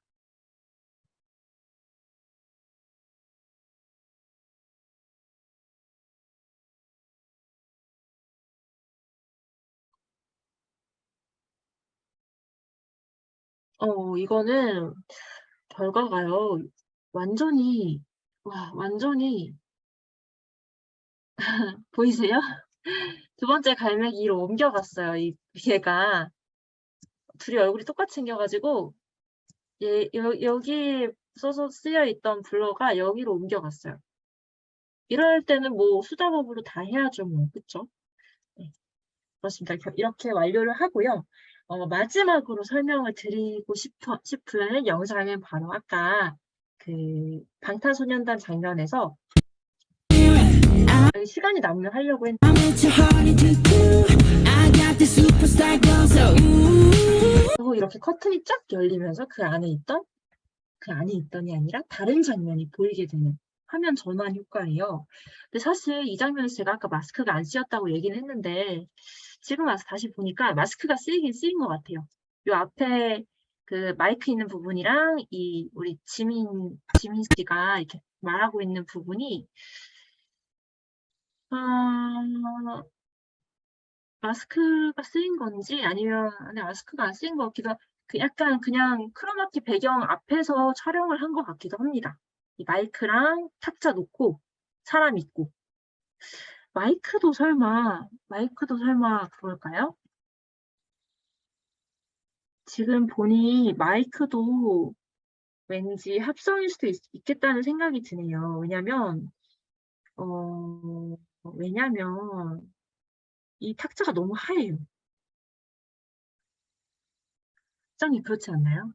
이거는 결과가요. 완전히, 와, 완전히, 보이세요? 두 번째 갈매기로 옮겨갔어요. 이 얘가 둘이 얼굴이 똑같이 생겨가지고 여기 쓰여 있던 블러가 여기로 옮겨갔어요. 이럴 때는 뭐 수작업으로 다 해야죠, 뭐. 그쵸? 네, 그렇습니다. 이렇게 완료를 하고요. 마지막으로 설명을 드리고 싶은 영상은 바로 아까 그 방탄소년단 장면에서 시간이 남으면 하려고 했는데 I'm at your heart into two. I got the superstar glow, so 그리고 이렇게 커튼이 쫙 열리면서 그 안에 있던이 아니라 다른 장면이 보이게 되는 화면 전환 효과예요. 근데 사실 이 장면에서 제가 아까 마스크가 안 쓰였다고 얘기는 했는데 지금 와서 다시 보니까 마스크가 쓰이긴 쓰인 것 같아요. 요 앞에 그 마이크 있는 부분이랑 이 우리 지민 씨가 이렇게 말하고 있는 부분이 마스크가 쓰인 건지 아니면 마스크가 안 쓰인 것 같기도 하고 약간 그냥 크로마키 배경 앞에서 촬영을 한 것 같기도 합니다. 이 마이크랑 탁자 놓고 사람 있고 마이크도 설마 그럴까요? 지금 보니 마이크도 왠지 합성일 수도 있겠다는 생각이 드네요. 왜냐면 이 탁자가 너무 하얘요. 시장님 그렇지 않나요?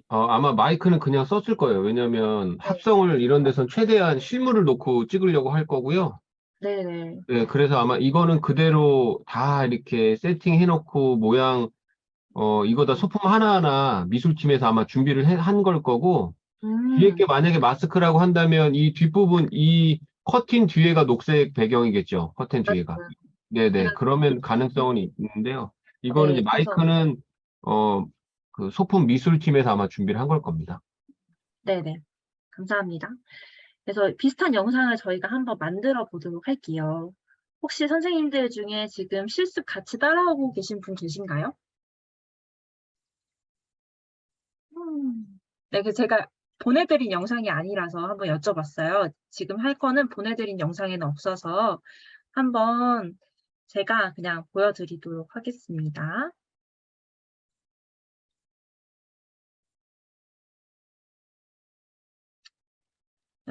아마 마이크는 그냥 썼을 거예요. 왜냐면 합성을 이런 데선 최대한 실물을 놓고 찍으려고 할 거고요. 네네. 네, 그래서 아마 이거는 그대로 다 이렇게 세팅해놓고 모양, 이거다 소품 하나하나 미술팀에서 아마 준비를 한 걸 거고, 뒤에 게 만약에 마스크라고 한다면 이 뒷부분, 이 커튼 뒤에가 녹색 배경이겠죠. 커튼 뒤에가. 맞아요. 네네. 제가 그러면 가능성은 있는데요. 이거는 네, 이제 그래서 마이크는, 그 소품 미술팀에서 아마 준비를 한 걸 겁니다. 네네. 감사합니다. 그래서 비슷한 영상을 저희가 한번 만들어 보도록 할게요. 혹시 선생님들 중에 지금 실습 같이 따라오고 계신 분 계신가요? 네, 그 제가 보내드린 영상이 아니라서 한번 여쭤봤어요. 지금 할 거는 보내드린 영상에는 없어서 한번 제가 그냥 보여드리도록 하겠습니다.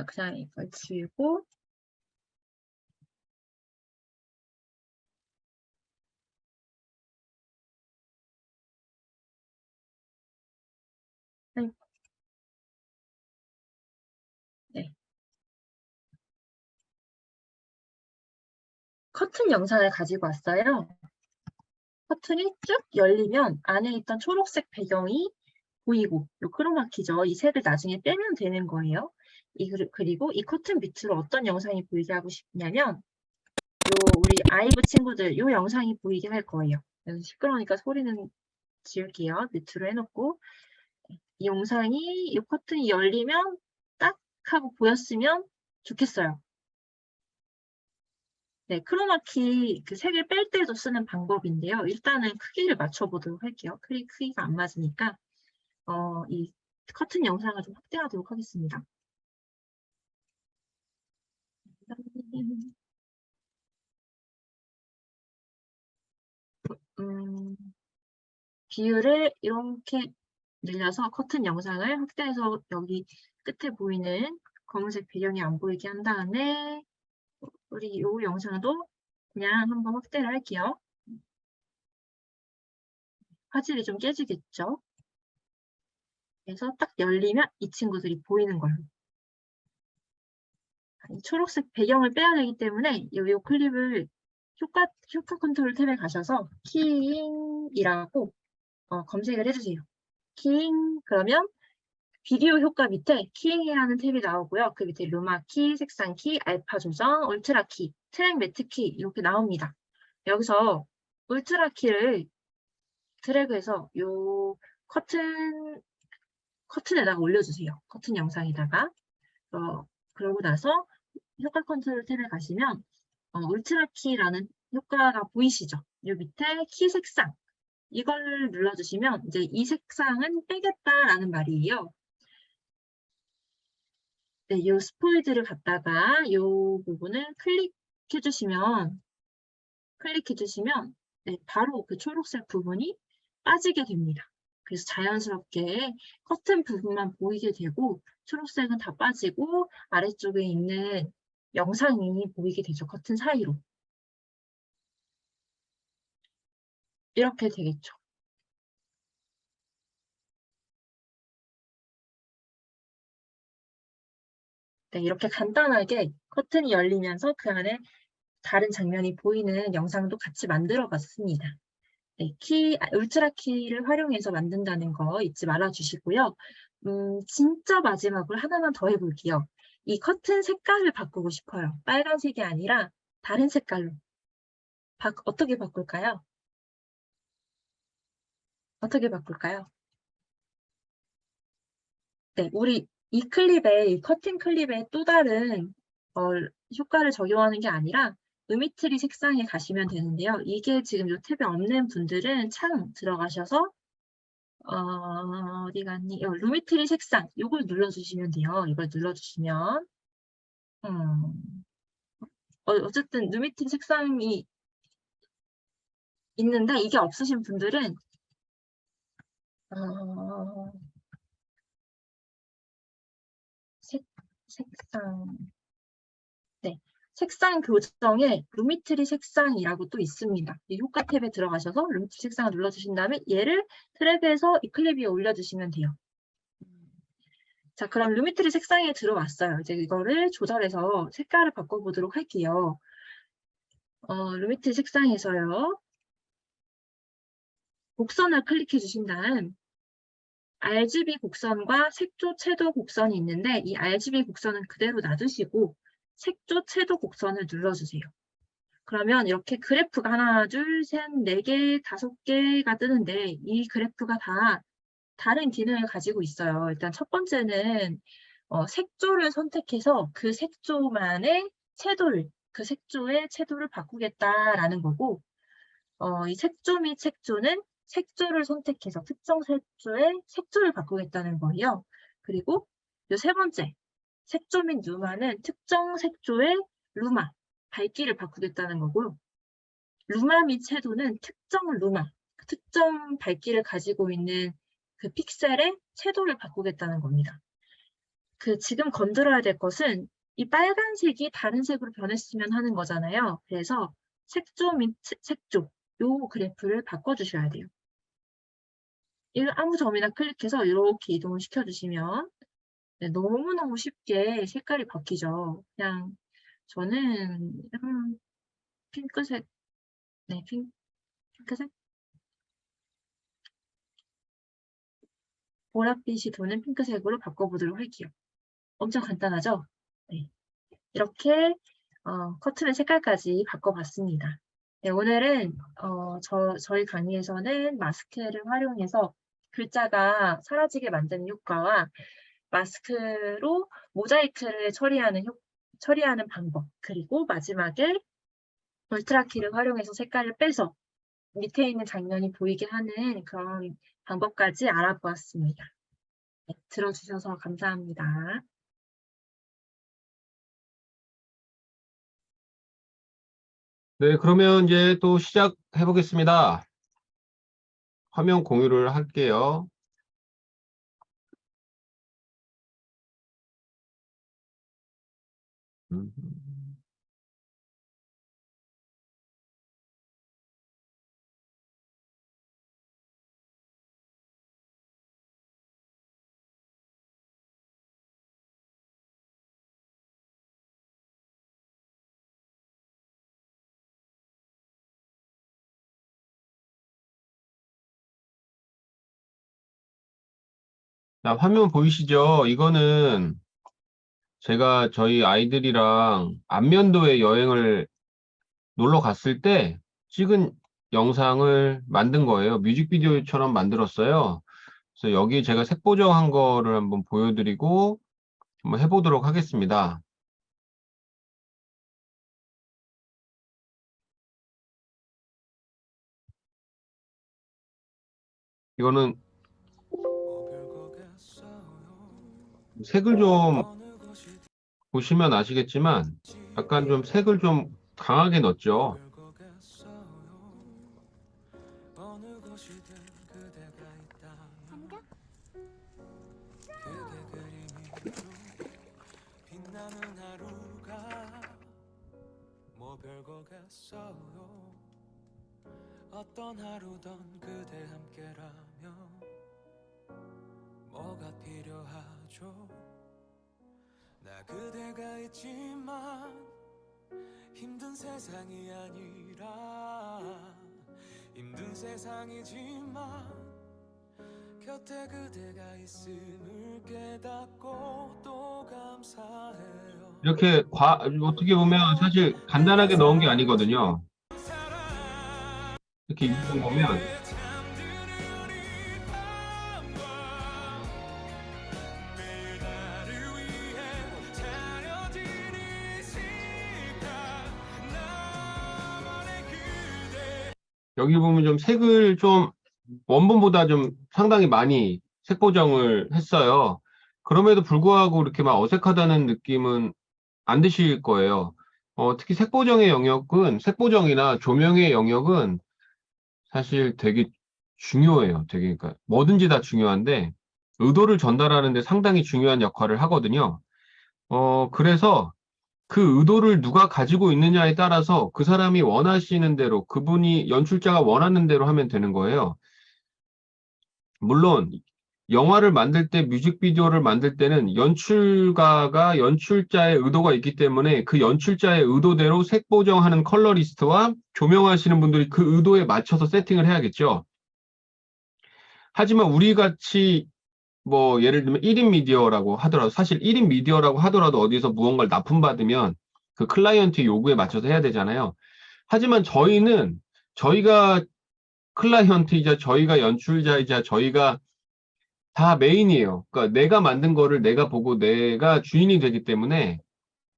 그냥 이걸 지우고 네. 커튼 영상을 가지고 왔어요. 커튼이 쭉 열리면 안에 있던 초록색 배경이 보이고 요 크로마키죠. 이 색을 나중에 빼면 되는 거예요. 그리고 이 커튼 밑으로 어떤 영상이 보이게 하고 싶냐면 우리 아이브 친구들 요 영상이 보이게 할 거예요. 그래서 시끄러우니까 소리는 지울게요. 밑으로 해놓고 이 영상이 이 커튼이 열리면 딱 하고 보였으면 좋겠어요. 네, 크로마키 그 색을 뺄 때도 쓰는 방법인데요. 일단은 크기를 맞춰보도록 할게요. 크기가 안 맞으니까 이 커튼 영상을 좀 확대하도록 하겠습니다. 비율을 이렇게 늘려서 커튼 영상을 확대해서 여기 끝에 보이는 검은색 배경이 안 보이게 한 다음에 우리 이 영상도 그냥 한번 확대를 할게요. 화질이 좀 깨지겠죠? 그래서 딱 열리면 이 친구들이 보이는 걸로. 이 초록색 배경을 빼야 되기 때문에 이 클립을 효과 컨트롤 탭에 가셔서 키잉이라고 검색을 해주세요. 키잉 그러면 비디오 효과 밑에 키잉이라는 탭이 나오고요. 그 밑에 루마 키, 색상 키, 알파 조정, 울트라 키, 트랙 매트 키 이렇게 나옵니다. 여기서 울트라 키를 드래그해서 요 커튼에다가 올려주세요. 커튼 영상에다가. 그러고 나서 효과 컨트롤 탭에 가시면 울트라 키라는 효과가 보이시죠? 요 밑에 키 색상 이걸 눌러주시면 이제 이 색상은 빼겠다라는 말이에요. 네, 요 스포이드를 갖다가 요 부분을 클릭해주시면 네, 바로 그 초록색 부분이 빠지게 됩니다. 그래서 자연스럽게 커튼 부분만 보이게 되고 초록색은 다 빠지고 아래쪽에 있는 영상이 보이게 되죠. 커튼 사이로. 이렇게 되겠죠. 네, 이렇게 간단하게 커튼이 열리면서 그 안에 다른 장면이 보이는 영상도 같이 만들어 봤습니다. 네, 울트라 키를 활용해서 만든다는 거 잊지 말아 주시고요. 진짜 마지막으로 하나만 더 해볼게요. 이 커튼 색깔을 바꾸고 싶어요. 빨간색이 아니라 다른 색깔로. 어떻게 바꿀까요? 어떻게 바꿀까요? 네, 우리 이 커튼 클립에 또 다른 효과를 적용하는 게 아니라 루미트리 색상에 가시면 되는데요. 이게 지금 이 탭에 없는 분들은 창 들어가셔서 어디 갔니? 루미트리 색상 이걸 눌러주시면 돼요. 이걸 눌러주시면 어쨌든 루미트리 색상이 있는데 이게 없으신 분들은 색상 네, 색상 교정에 루미트리 색상이라고 또 있습니다. 이 효과 탭에 들어가셔서 루미트리 색상을 눌러주신 다음에 얘를 드래그해서 이 클립 위에 올려주시면 돼요. 자, 그럼 루미트리 색상에 들어왔어요. 이제 이거를 조절해서 색깔을 바꿔보도록 할게요. 루미트리 색상에서요. 곡선을 클릭해 주신 다음 RGB 곡선과 색조 채도 곡선이 있는데 이 RGB 곡선은 그대로 놔두시고 색조 채도 곡선을 눌러주세요. 그러면 이렇게 그래프가 하나, 둘, 셋, 네 개, 5개가 뜨는데 이 그래프가 다 다른 기능을 가지고 있어요. 일단 첫 번째는 색조를 선택해서 그 색조만의 채도를, 그 색조의 채도를 바꾸겠다라는 거고 이 색조 및 색조는 색조를 선택해서 특정 색조의 색조를 바꾸겠다는 거예요. 그리고 이 세 번째, 색조 및 루마는 특정 색조의 루마, 밝기를 바꾸겠다는 거고요. 루마 및 채도는 특정 루마, 특정 밝기를 가지고 있는 그 픽셀의 채도를 바꾸겠다는 겁니다. 지금 건드려야 될 것은 이 빨간색이 다른 색으로 변했으면 하는 거잖아요. 그래서 색조 및 색조, 요 그래프를 바꿔주셔야 돼요. 이걸 아무 점이나 클릭해서 이렇게 이동을 시켜주시면 네, 너무너무 쉽게 색깔이 바뀌죠. 그냥 저는 핑크색, 네, 핑크색? 보랏빛이 도는 핑크색으로 바꿔보도록 할게요. 엄청 간단하죠? 네. 이렇게 커튼의 색깔까지 바꿔봤습니다. 네, 오늘은 저희 강의에서는 마스크를 활용해서 글자가 사라지게 만드는 효과와 마스크로 모자이크를 처리하는 방법, 그리고 마지막에 울트라키를 활용해서 색깔을 빼서 밑에 있는 장면이 보이게 하는 그런 방법까지 알아보았습니다. 네, 들어주셔서 감사합니다. 네, 그러면 이제 또 시작해 보겠습니다. 화면 공유를 할게요. 자, 화면 보이시죠? 이거는 제가 저희 아이들이랑 안면도에 여행을 놀러 갔을 때 찍은 영상을 만든 거예요. 뮤직비디오처럼 만들었어요. 그래서 여기 제가 색보정한 거를 한번 보여드리고 한번 해보도록 하겠습니다. 이거는 색을 좀 보시면 아시겠지만 약간 좀 색을 좀 강하게 넣었죠. 어떤 하루던 그대 함께라면 뭐가 필요하죠? 나 그대가 있지만 힘든 세상이 아니라 힘든 세상이지만 곁에 그대가 있음을 깨닫고 또 감사해요. 이렇게 어떻게 보면 사실 간단하게 넣은 게 아니거든요. 이렇게 입는 보면 여기 보면 좀 색을 좀 원본보다 좀 상당히 많이 색 보정을 했어요. 그럼에도 불구하고 이렇게 막 어색하다는 느낌은 안 드실 거예요. 특히 색 보정의 영역은, 색 보정이나 조명의 영역은 사실 되게 중요해요. 되게, 그러니까 뭐든지 다 중요한데, 의도를 전달하는 데 상당히 중요한 역할을 하거든요. 그래서 그 의도를 누가 가지고 있느냐에 따라서 그 사람이 원하시는 대로, 그분이 연출자가 원하는 대로 하면 되는 거예요. 물론 영화를 만들 때, 뮤직비디오를 만들 때는 연출가가 연출자의 의도가 있기 때문에 그 연출자의 의도대로 색 보정하는 컬러리스트와 조명하시는 분들이 그 의도에 맞춰서 세팅을 해야겠죠. 하지만 우리 같이 뭐 예를 들면 1인 미디어라고 하더라도, 사실 1인 미디어라고 하더라도 어디서 무언가를 납품받으면 그 클라이언트 요구에 맞춰서 해야 되잖아요. 하지만 저희가 클라이언트이자 저희가 연출자이자 저희가 다 메인이에요. 그러니까 내가 만든 거를 내가 보고 내가 주인이 되기 때문에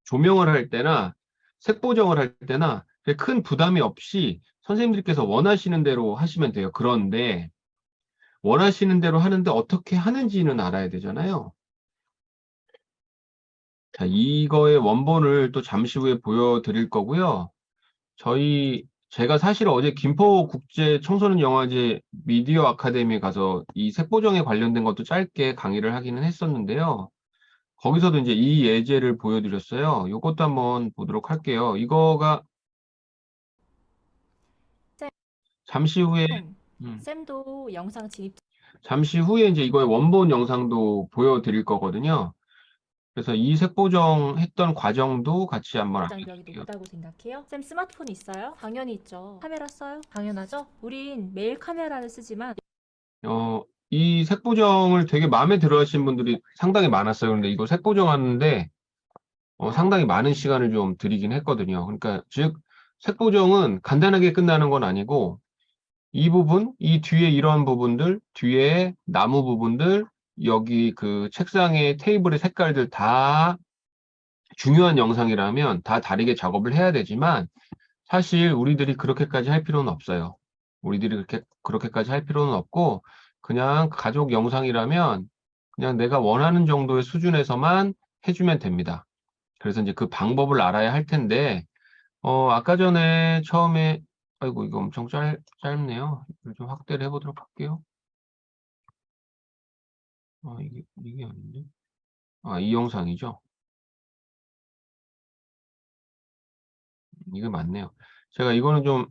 조명을 할 때나 색 보정을 할 때나 큰 부담이 없이 선생님들께서 원하시는 대로 하시면 돼요. 그런데 원하시는 대로 하는데 어떻게 하는지는 알아야 되잖아요. 자, 이거의 원본을 또 잠시 후에 보여드릴 거고요. 제가 사실 어제 김포국제 청소년 영화제 미디어 아카데미에 가서 이 색보정에 관련된 것도 짧게 강의를 하기는 했었는데요. 거기서도 이제 이 예제를 보여드렸어요. 이것도 한번 보도록 할게요. 이거가 잠시 후에, 쌤도 영상 진입 잠시 후에 이제 이거의 원본 영상도 보여드릴 거거든요. 그래서 이 색보정 했던 과정도 같이 한번 장벽이 알려드릴게요. 높다고 생각해요? 쌤 스마트폰 있어요? 당연히 있죠. 카메라 써요? 당연하죠. 우린 매일 카메라를 쓰지만 이 색보정을 되게 마음에 들어 하시는 분들이 상당히 많았어요. 근데 이거 색보정 하는데 상당히 많은 시간을 좀 들이긴 했거든요. 그러니까 즉 색보정은 간단하게 끝나는 건 아니고 이 부분, 이 뒤에 이런 부분들, 뒤에 나무 부분들, 여기 그 책상의 테이블의 색깔들 다 중요한 영상이라면 다 다르게 작업을 해야 되지만 사실 우리들이 그렇게까지 할 필요는 없어요. 우리들이 그렇게까지 할 필요는 없고 그냥 가족 영상이라면 그냥 내가 원하는 정도의 수준에서만 해주면 됩니다. 그래서 이제 그 방법을 알아야 할 텐데 아까 전에 처음에 아이고 이거 엄청 짧네요. 이걸 좀 확대를 해보도록 할게요. 이게 아닌데? 이 영상이죠. 이게 맞네요. 제가 이거는 좀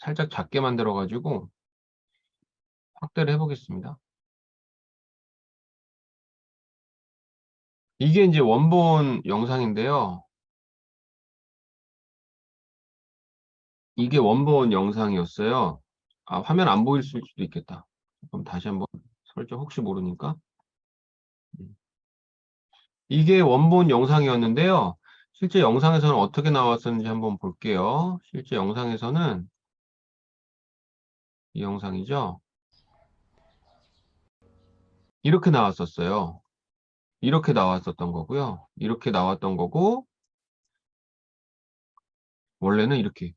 살짝 작게 만들어가지고 확대를 해보겠습니다. 이게 이제 원본 영상인데요. 이게 원본 영상이었어요. 화면 안 보일 수도 있겠다. 그럼 다시 한번 설정 혹시 모르니까. 이게 원본 영상이었는데요. 실제 영상에서는 어떻게 나왔었는지 한번 볼게요. 실제 영상에서는 이 영상이죠. 이렇게 나왔었어요. 이렇게 나왔었던 거고요. 이렇게 나왔던 거고, 원래는 이렇게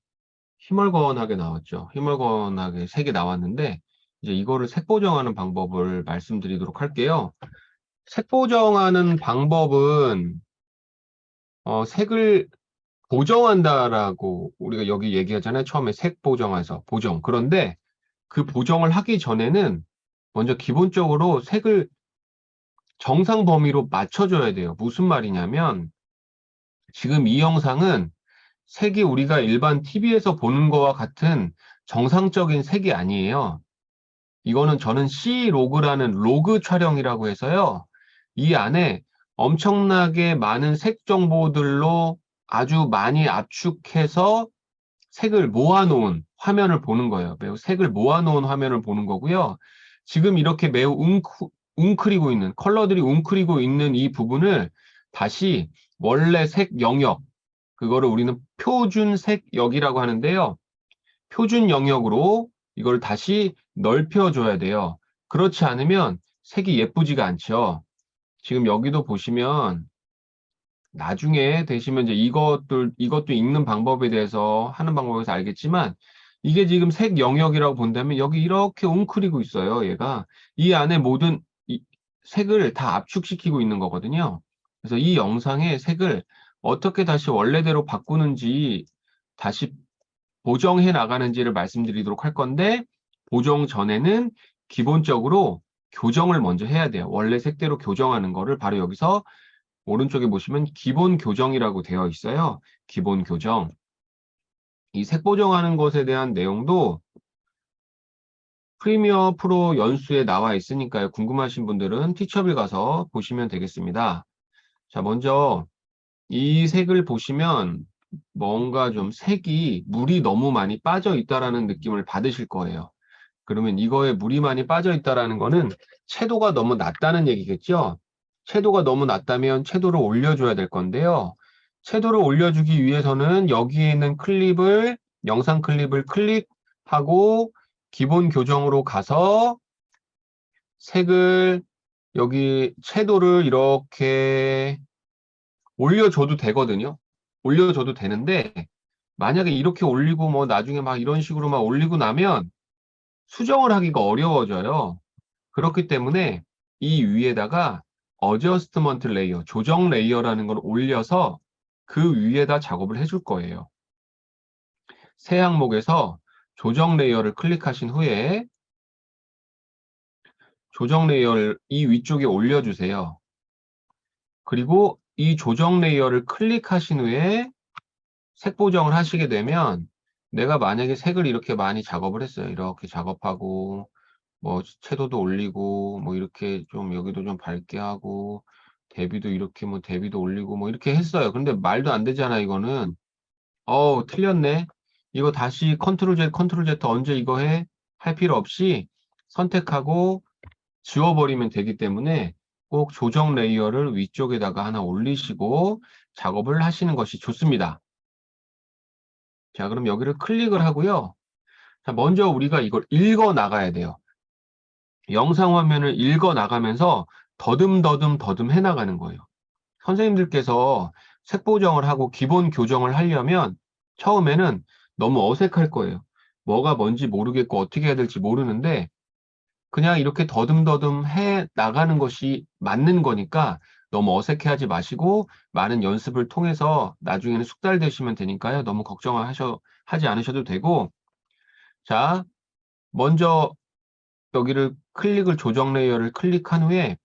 희멀건하게 나왔죠. 희멀건하게 색이 나왔는데, 이제 이거를 색 보정하는 방법을 말씀드리도록 할게요. 색 보정하는 방법은, 색을 보정한다라고 우리가 여기 얘기하잖아요. 처음에 색 보정해서 보정. 그런데 그 보정을 하기 전에는 먼저 기본적으로 색을 정상 범위로 맞춰줘야 돼요. 무슨 말이냐면 지금 이 영상은 색이 우리가 일반 TV에서 보는 거와 같은 정상적인 색이 아니에요. 이거는 저는 C 로그라는 로그 촬영이라고 해서요. 이 안에 엄청나게 많은 색 정보들로 아주 많이 압축해서 색을 모아놓은 화면을 보는 거예요. 매우 색을 모아놓은 화면을 보는 거고요. 지금 이렇게 매우 웅크리고 있는, 컬러들이 웅크리고 있는 이 부분을 다시 원래 색 영역, 그거를 우리는 표준 색역이라고 하는데요. 표준 영역으로 이걸 다시 넓혀줘야 돼요. 그렇지 않으면 색이 예쁘지가 않죠. 지금 여기도 보시면 나중에 되시면 이제 이것도 읽는 방법에 대해서 하는 방법에서 알겠지만 이게 지금 색 영역이라고 본다면 여기 이렇게 웅크리고 있어요. 얘가 이 안에 모든 색을 다 압축시키고 있는 거거든요. 그래서 이 영상의 색을 어떻게 다시 원래대로 바꾸는지 다시 보정해 나가는지를 말씀드리도록 할 건데 보정 전에는 기본적으로 교정을 먼저 해야 돼요. 원래 색대로 교정하는 거를 바로 여기서 오른쪽에 보시면 기본 교정이라고 되어 있어요. 기본 교정. 이 색 보정하는 것에 대한 내용도 프리미어 프로 연수에 나와 있으니까요. 궁금하신 분들은 티처빌 가서 보시면 되겠습니다. 자, 먼저 이 색을 보시면 뭔가 좀 색이 물이 너무 많이 빠져 있다라는 느낌을 받으실 거예요. 그러면 이거에 물이 많이 빠져 있다라는 거는 채도가 너무 낮다는 얘기겠죠? 채도가 너무 낮다면 채도를 올려줘야 될 건데요. 채도를 올려주기 위해서는 여기에 있는 영상 클립을 클릭하고 기본 교정으로 가서 색을 여기 채도를 이렇게 올려줘도 되거든요. 올려줘도 되는데 만약에 이렇게 올리고 뭐 나중에 막 이런 식으로 막 올리고 나면 수정을 하기가 어려워져요. 그렇기 때문에 이 위에다가 어저스트먼트 레이어, 조정 레이어라는 걸 올려서 그 위에다 작업을 해줄 거예요. 새 항목에서 조정 레이어를 클릭하신 후에 조정 레이어를 이 위쪽에 올려주세요. 그리고 이 조정 레이어를 클릭하신 후에 색 보정을 하시게 되면 내가 만약에 색을 이렇게 많이 작업을 했어요. 이렇게 작업하고 뭐 채도도 올리고 뭐 이렇게 좀 여기도 좀 밝게 하고 대비도 이렇게 뭐 대비도 올리고 뭐 이렇게 했어요. 근데 말도 안 되잖아 이거는. 틀렸네. 이거 다시 컨트롤 Z 언제 이거 해? 할 필요 없이 선택하고 지워버리면 되기 때문에 꼭 조정 레이어를 위쪽에다가 하나 올리시고 작업을 하시는 것이 좋습니다. 자, 그럼 여기를 클릭을 하고요. 자, 먼저 우리가 이걸 읽어 나가야 돼요. 영상 화면을 읽어 나가면서 더듬 해 나가는 거예요. 선생님들께서 색 보정을 하고 기본 교정을 하려면 처음에는 너무 어색할 거예요. 뭐가 뭔지 모르겠고 어떻게 해야 될지 모르는데 그냥 이렇게 더듬 해 나가는 것이 맞는 거니까 너무 어색해하지 마시고 많은 연습을 통해서 나중에는 숙달되시면 되니까요. 너무 걱정하지 않으셔도 되고 자, 먼저 여기를 조정 레이어를 클릭한 후에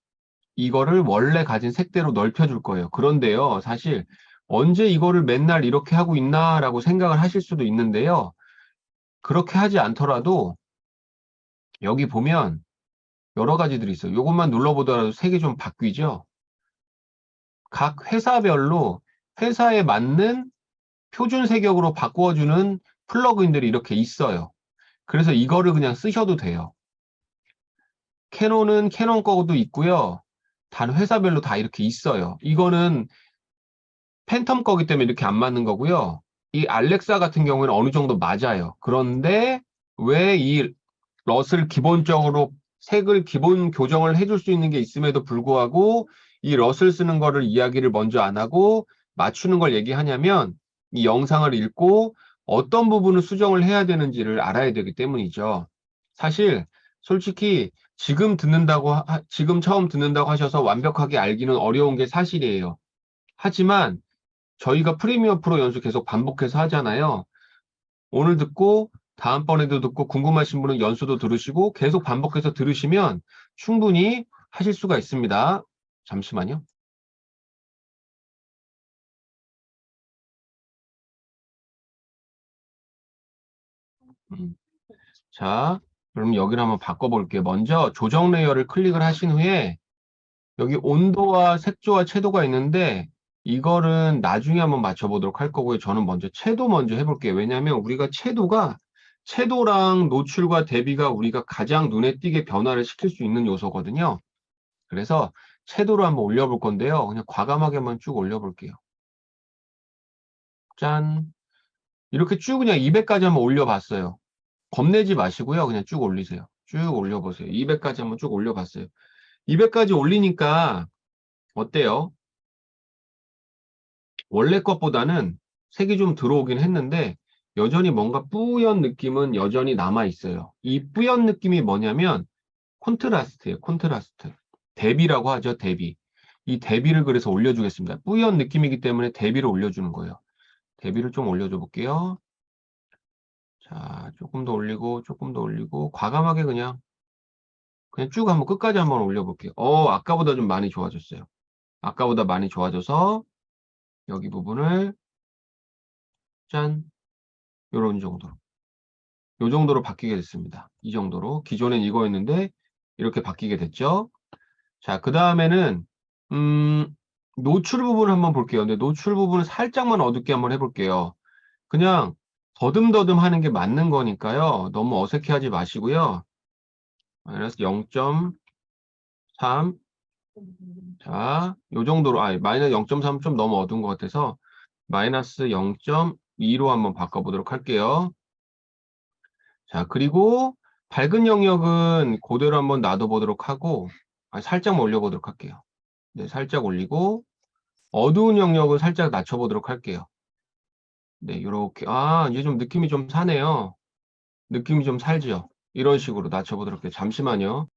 이거를 원래 가진 색대로 넓혀줄 거예요. 그런데요, 사실 언제 이거를 맨날 이렇게 하고 있나 라고 생각을 하실 수도 있는데요. 그렇게 하지 않더라도 여기 보면 여러 가지들이 있어요. 이것만 눌러보더라도 색이 좀 바뀌죠. 각 회사별로 회사에 맞는 표준 색역으로 바꾸어주는 플러그인들이 이렇게 있어요. 그래서 이거를 그냥 쓰셔도 돼요. 캐논은 캐논 거도 있고요. 단 회사별로 다 이렇게 있어요. 이거는 팬텀 거기 때문에 이렇게 안 맞는 거고요. 이 알렉사 같은 경우에는 어느 정도 맞아요. 그런데 왜 이 럿을 기본적으로 색을 기본 교정을 해줄 수 있는 게 있음에도 불구하고 이 럿을 쓰는 거를 이야기를 먼저 안 하고 맞추는 걸 얘기하냐면 이 영상을 읽고 어떤 부분을 수정을 해야 되는지를 알아야 되기 때문이죠. 사실 솔직히 지금 처음 듣는다고 하셔서 완벽하게 알기는 어려운 게 사실이에요. 하지만 저희가 프리미어 프로 연수 계속 반복해서 하잖아요. 오늘 듣고 다음번에도 듣고 궁금하신 분은 연수도 들으시고 계속 반복해서 들으시면 충분히 하실 수가 있습니다. 잠시만요. 자, 그럼 여기를 한번 바꿔볼게요. 먼저 조정 레이어를 클릭을 하신 후에 여기 온도와 색조와 채도가 있는데 이거는 나중에 한번 맞춰보도록 할 거고요. 저는 먼저 채도 먼저 해볼게요. 왜냐하면 우리가 채도랑 노출과 대비가 우리가 가장 눈에 띄게 변화를 시킬 수 있는 요소거든요. 그래서 채도를 한번 올려볼 건데요. 그냥 과감하게만 쭉 올려볼게요. 짠. 이렇게 쭉 그냥 200까지 한번 올려봤어요. 겁내지 마시고요. 그냥 쭉 올리세요. 쭉 올려보세요. 200까지 한번 쭉 올려봤어요. 200까지 올리니까 어때요? 원래 것보다는 색이 좀 들어오긴 했는데 여전히 뭔가 뿌연 느낌은 여전히 남아 있어요. 이 뿌연 느낌이 뭐냐면 콘트라스트예요. 콘트라스트. 대비라고 하죠. 대비. 이 대비를 그래서 올려주겠습니다. 뿌연 느낌이기 때문에 대비를 올려주는 거예요. 대비를 좀 올려줘 볼게요. 자, 조금 더 올리고 조금 더 올리고 과감하게 그냥 쭉 한번 끝까지 한번 올려볼게요. 아까보다 좀 많이 좋아졌어요. 아까보다 많이 좋아져서 여기 부분을 짠, 요런 정도로. 요 정도로 바뀌게 됐습니다. 이 정도로. 기존엔 이거였는데 이렇게 바뀌게 됐죠. 자, 그 다음에는 노출 부분을 한번 볼게요. 근데 노출 부분을 살짝만 어둡게 한번 해볼게요. 그냥 더듬더듬 하는 게 맞는 거니까요. 너무 어색해하지 마시고요. 마이너스 0.3. 자, 요 정도로, 마이너스 0.3은 좀 너무 어두운 것 같아서 마이너스 0.2로 한번 바꿔보도록 할게요. 자, 그리고 밝은 영역은 그대로 한번 놔둬보도록 하고, 살짝만 올려보도록 할게요. 네, 살짝 올리고, 어두운 영역은 살짝 낮춰보도록 할게요. 네, 요렇게. 이제 좀 느낌이 좀 사네요. 느낌이 좀 살죠? 이런 식으로 낮춰보도록 해요. 잠시만요.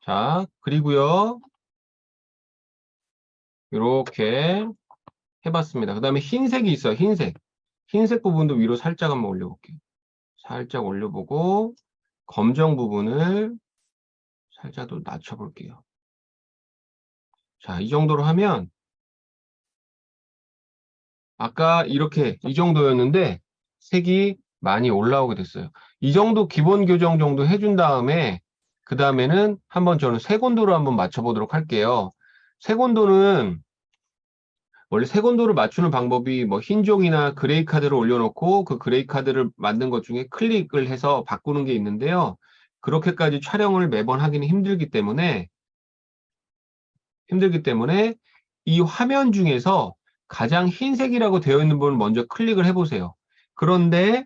자, 그리고요. 요렇게 해봤습니다. 그 다음에 흰색이 있어요. 흰색. 흰색 부분도 위로 살짝 한번 올려볼게요. 살짝 올려보고, 검정 부분을 살짝 더 낮춰볼게요. 자, 이 정도로 하면, 아까 이렇게 이 정도였는데, 색이 많이 올라오게 됐어요. 이 정도 기본 교정 정도 해준 다음에, 그 다음에는 한번 저는 색온도를 한번 맞춰보도록 할게요. 색온도는 원래 색온도를 맞추는 방법이 뭐 흰종이나 그레이 카드를 올려놓고 그 그레이 카드를 만든 것 중에 클릭을 해서 바꾸는 게 있는데요. 그렇게까지 촬영을 매번 하기는 힘들기 때문에 이 화면 중에서 가장 흰색이라고 되어 있는 부분을 먼저 클릭을 해보세요. 그런데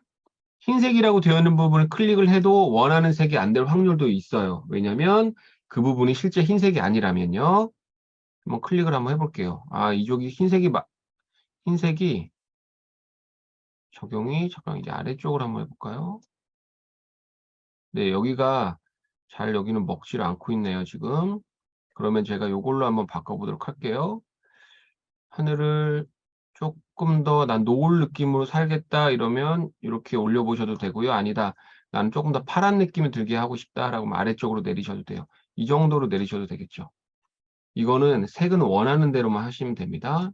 흰색이라고 되어 있는 부분을 클릭을 해도 원하는 색이 안 될 확률도 있어요. 왜냐면 그 부분이 실제 흰색이 아니라면요. 한번 클릭을 한번 해볼게요. 이쪽이 흰색이 적용이 잠깐 이제 아래쪽으로 한번 해볼까요? 네, 여기가 잘 여기는 먹지를 않고 있네요, 지금. 그러면 제가 요걸로 한번 바꿔보도록 할게요. 하늘을 조금 더 난 노을 느낌으로 살겠다 이러면 이렇게 올려보셔도 되고요. 아니다, 나는 조금 더 파란 느낌이 들게 하고 싶다라고 하면 아래쪽으로 내리셔도 돼요. 이 정도로 내리셔도 되겠죠. 이거는 색은 원하는 대로만 하시면 됩니다.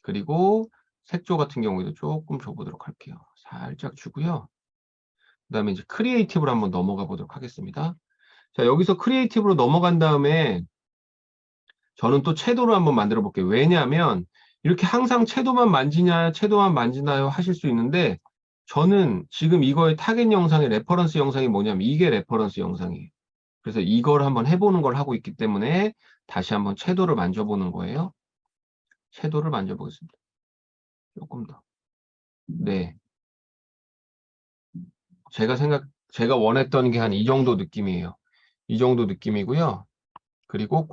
그리고 색조 같은 경우에도 조금 줘보도록 할게요. 살짝 주고요. 그 다음에 이제 크리에이티브로 한번 넘어가 보도록 하겠습니다. 자, 여기서 크리에이티브로 넘어간 다음에 저는 또 채도로 한번 만들어 볼게요. 왜냐하면 이렇게 항상 채도만 만지나요 하실 수 있는데 저는 지금 이거의 타겟 영상의 레퍼런스 영상이 뭐냐면 이게 레퍼런스 영상이에요. 그래서 이걸 한번 해보는 걸 하고 있기 때문에 다시 한번 채도를 만져보는 거예요. 채도를 만져보겠습니다. 조금 더. 네. 제가 원했던 게 한 이 정도 느낌이에요. 이 정도 느낌이고요. 그리고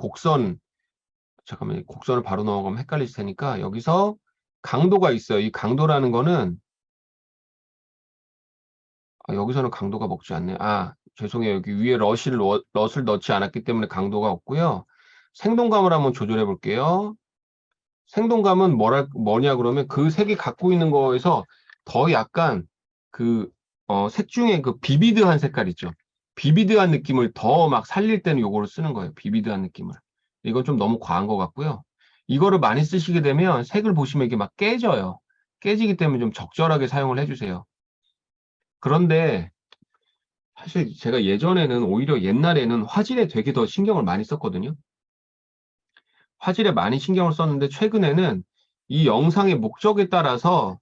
잠깐만요. 곡선을 바로 넘어가면 헷갈릴 테니까 여기서 강도가 있어요. 이 강도라는 거는 여기서는 강도가 먹지 않네요. 죄송해요. 여기 위에 럿을 넣지 않았기 때문에 강도가 없고요. 생동감을 한번 조절해 볼게요. 생동감은 뭐냐 그러면 그 색이 갖고 있는 거에서 더 약간 색 중에 그 비비드한 색깔 있죠. 비비드한 느낌을 더 막 살릴 때는 요거를 쓰는 거예요. 비비드한 느낌을. 이건 좀 너무 과한 것 같고요. 이거를 많이 쓰시게 되면 색을 보시면 이게 막 깨져요. 깨지기 때문에 좀 적절하게 사용을 해주세요. 그런데 사실 제가 예전에는 오히려 옛날에는 화질에 되게 더 신경을 많이 썼거든요. 화질에 많이 신경을 썼는데 최근에는 이 영상의 목적에 따라서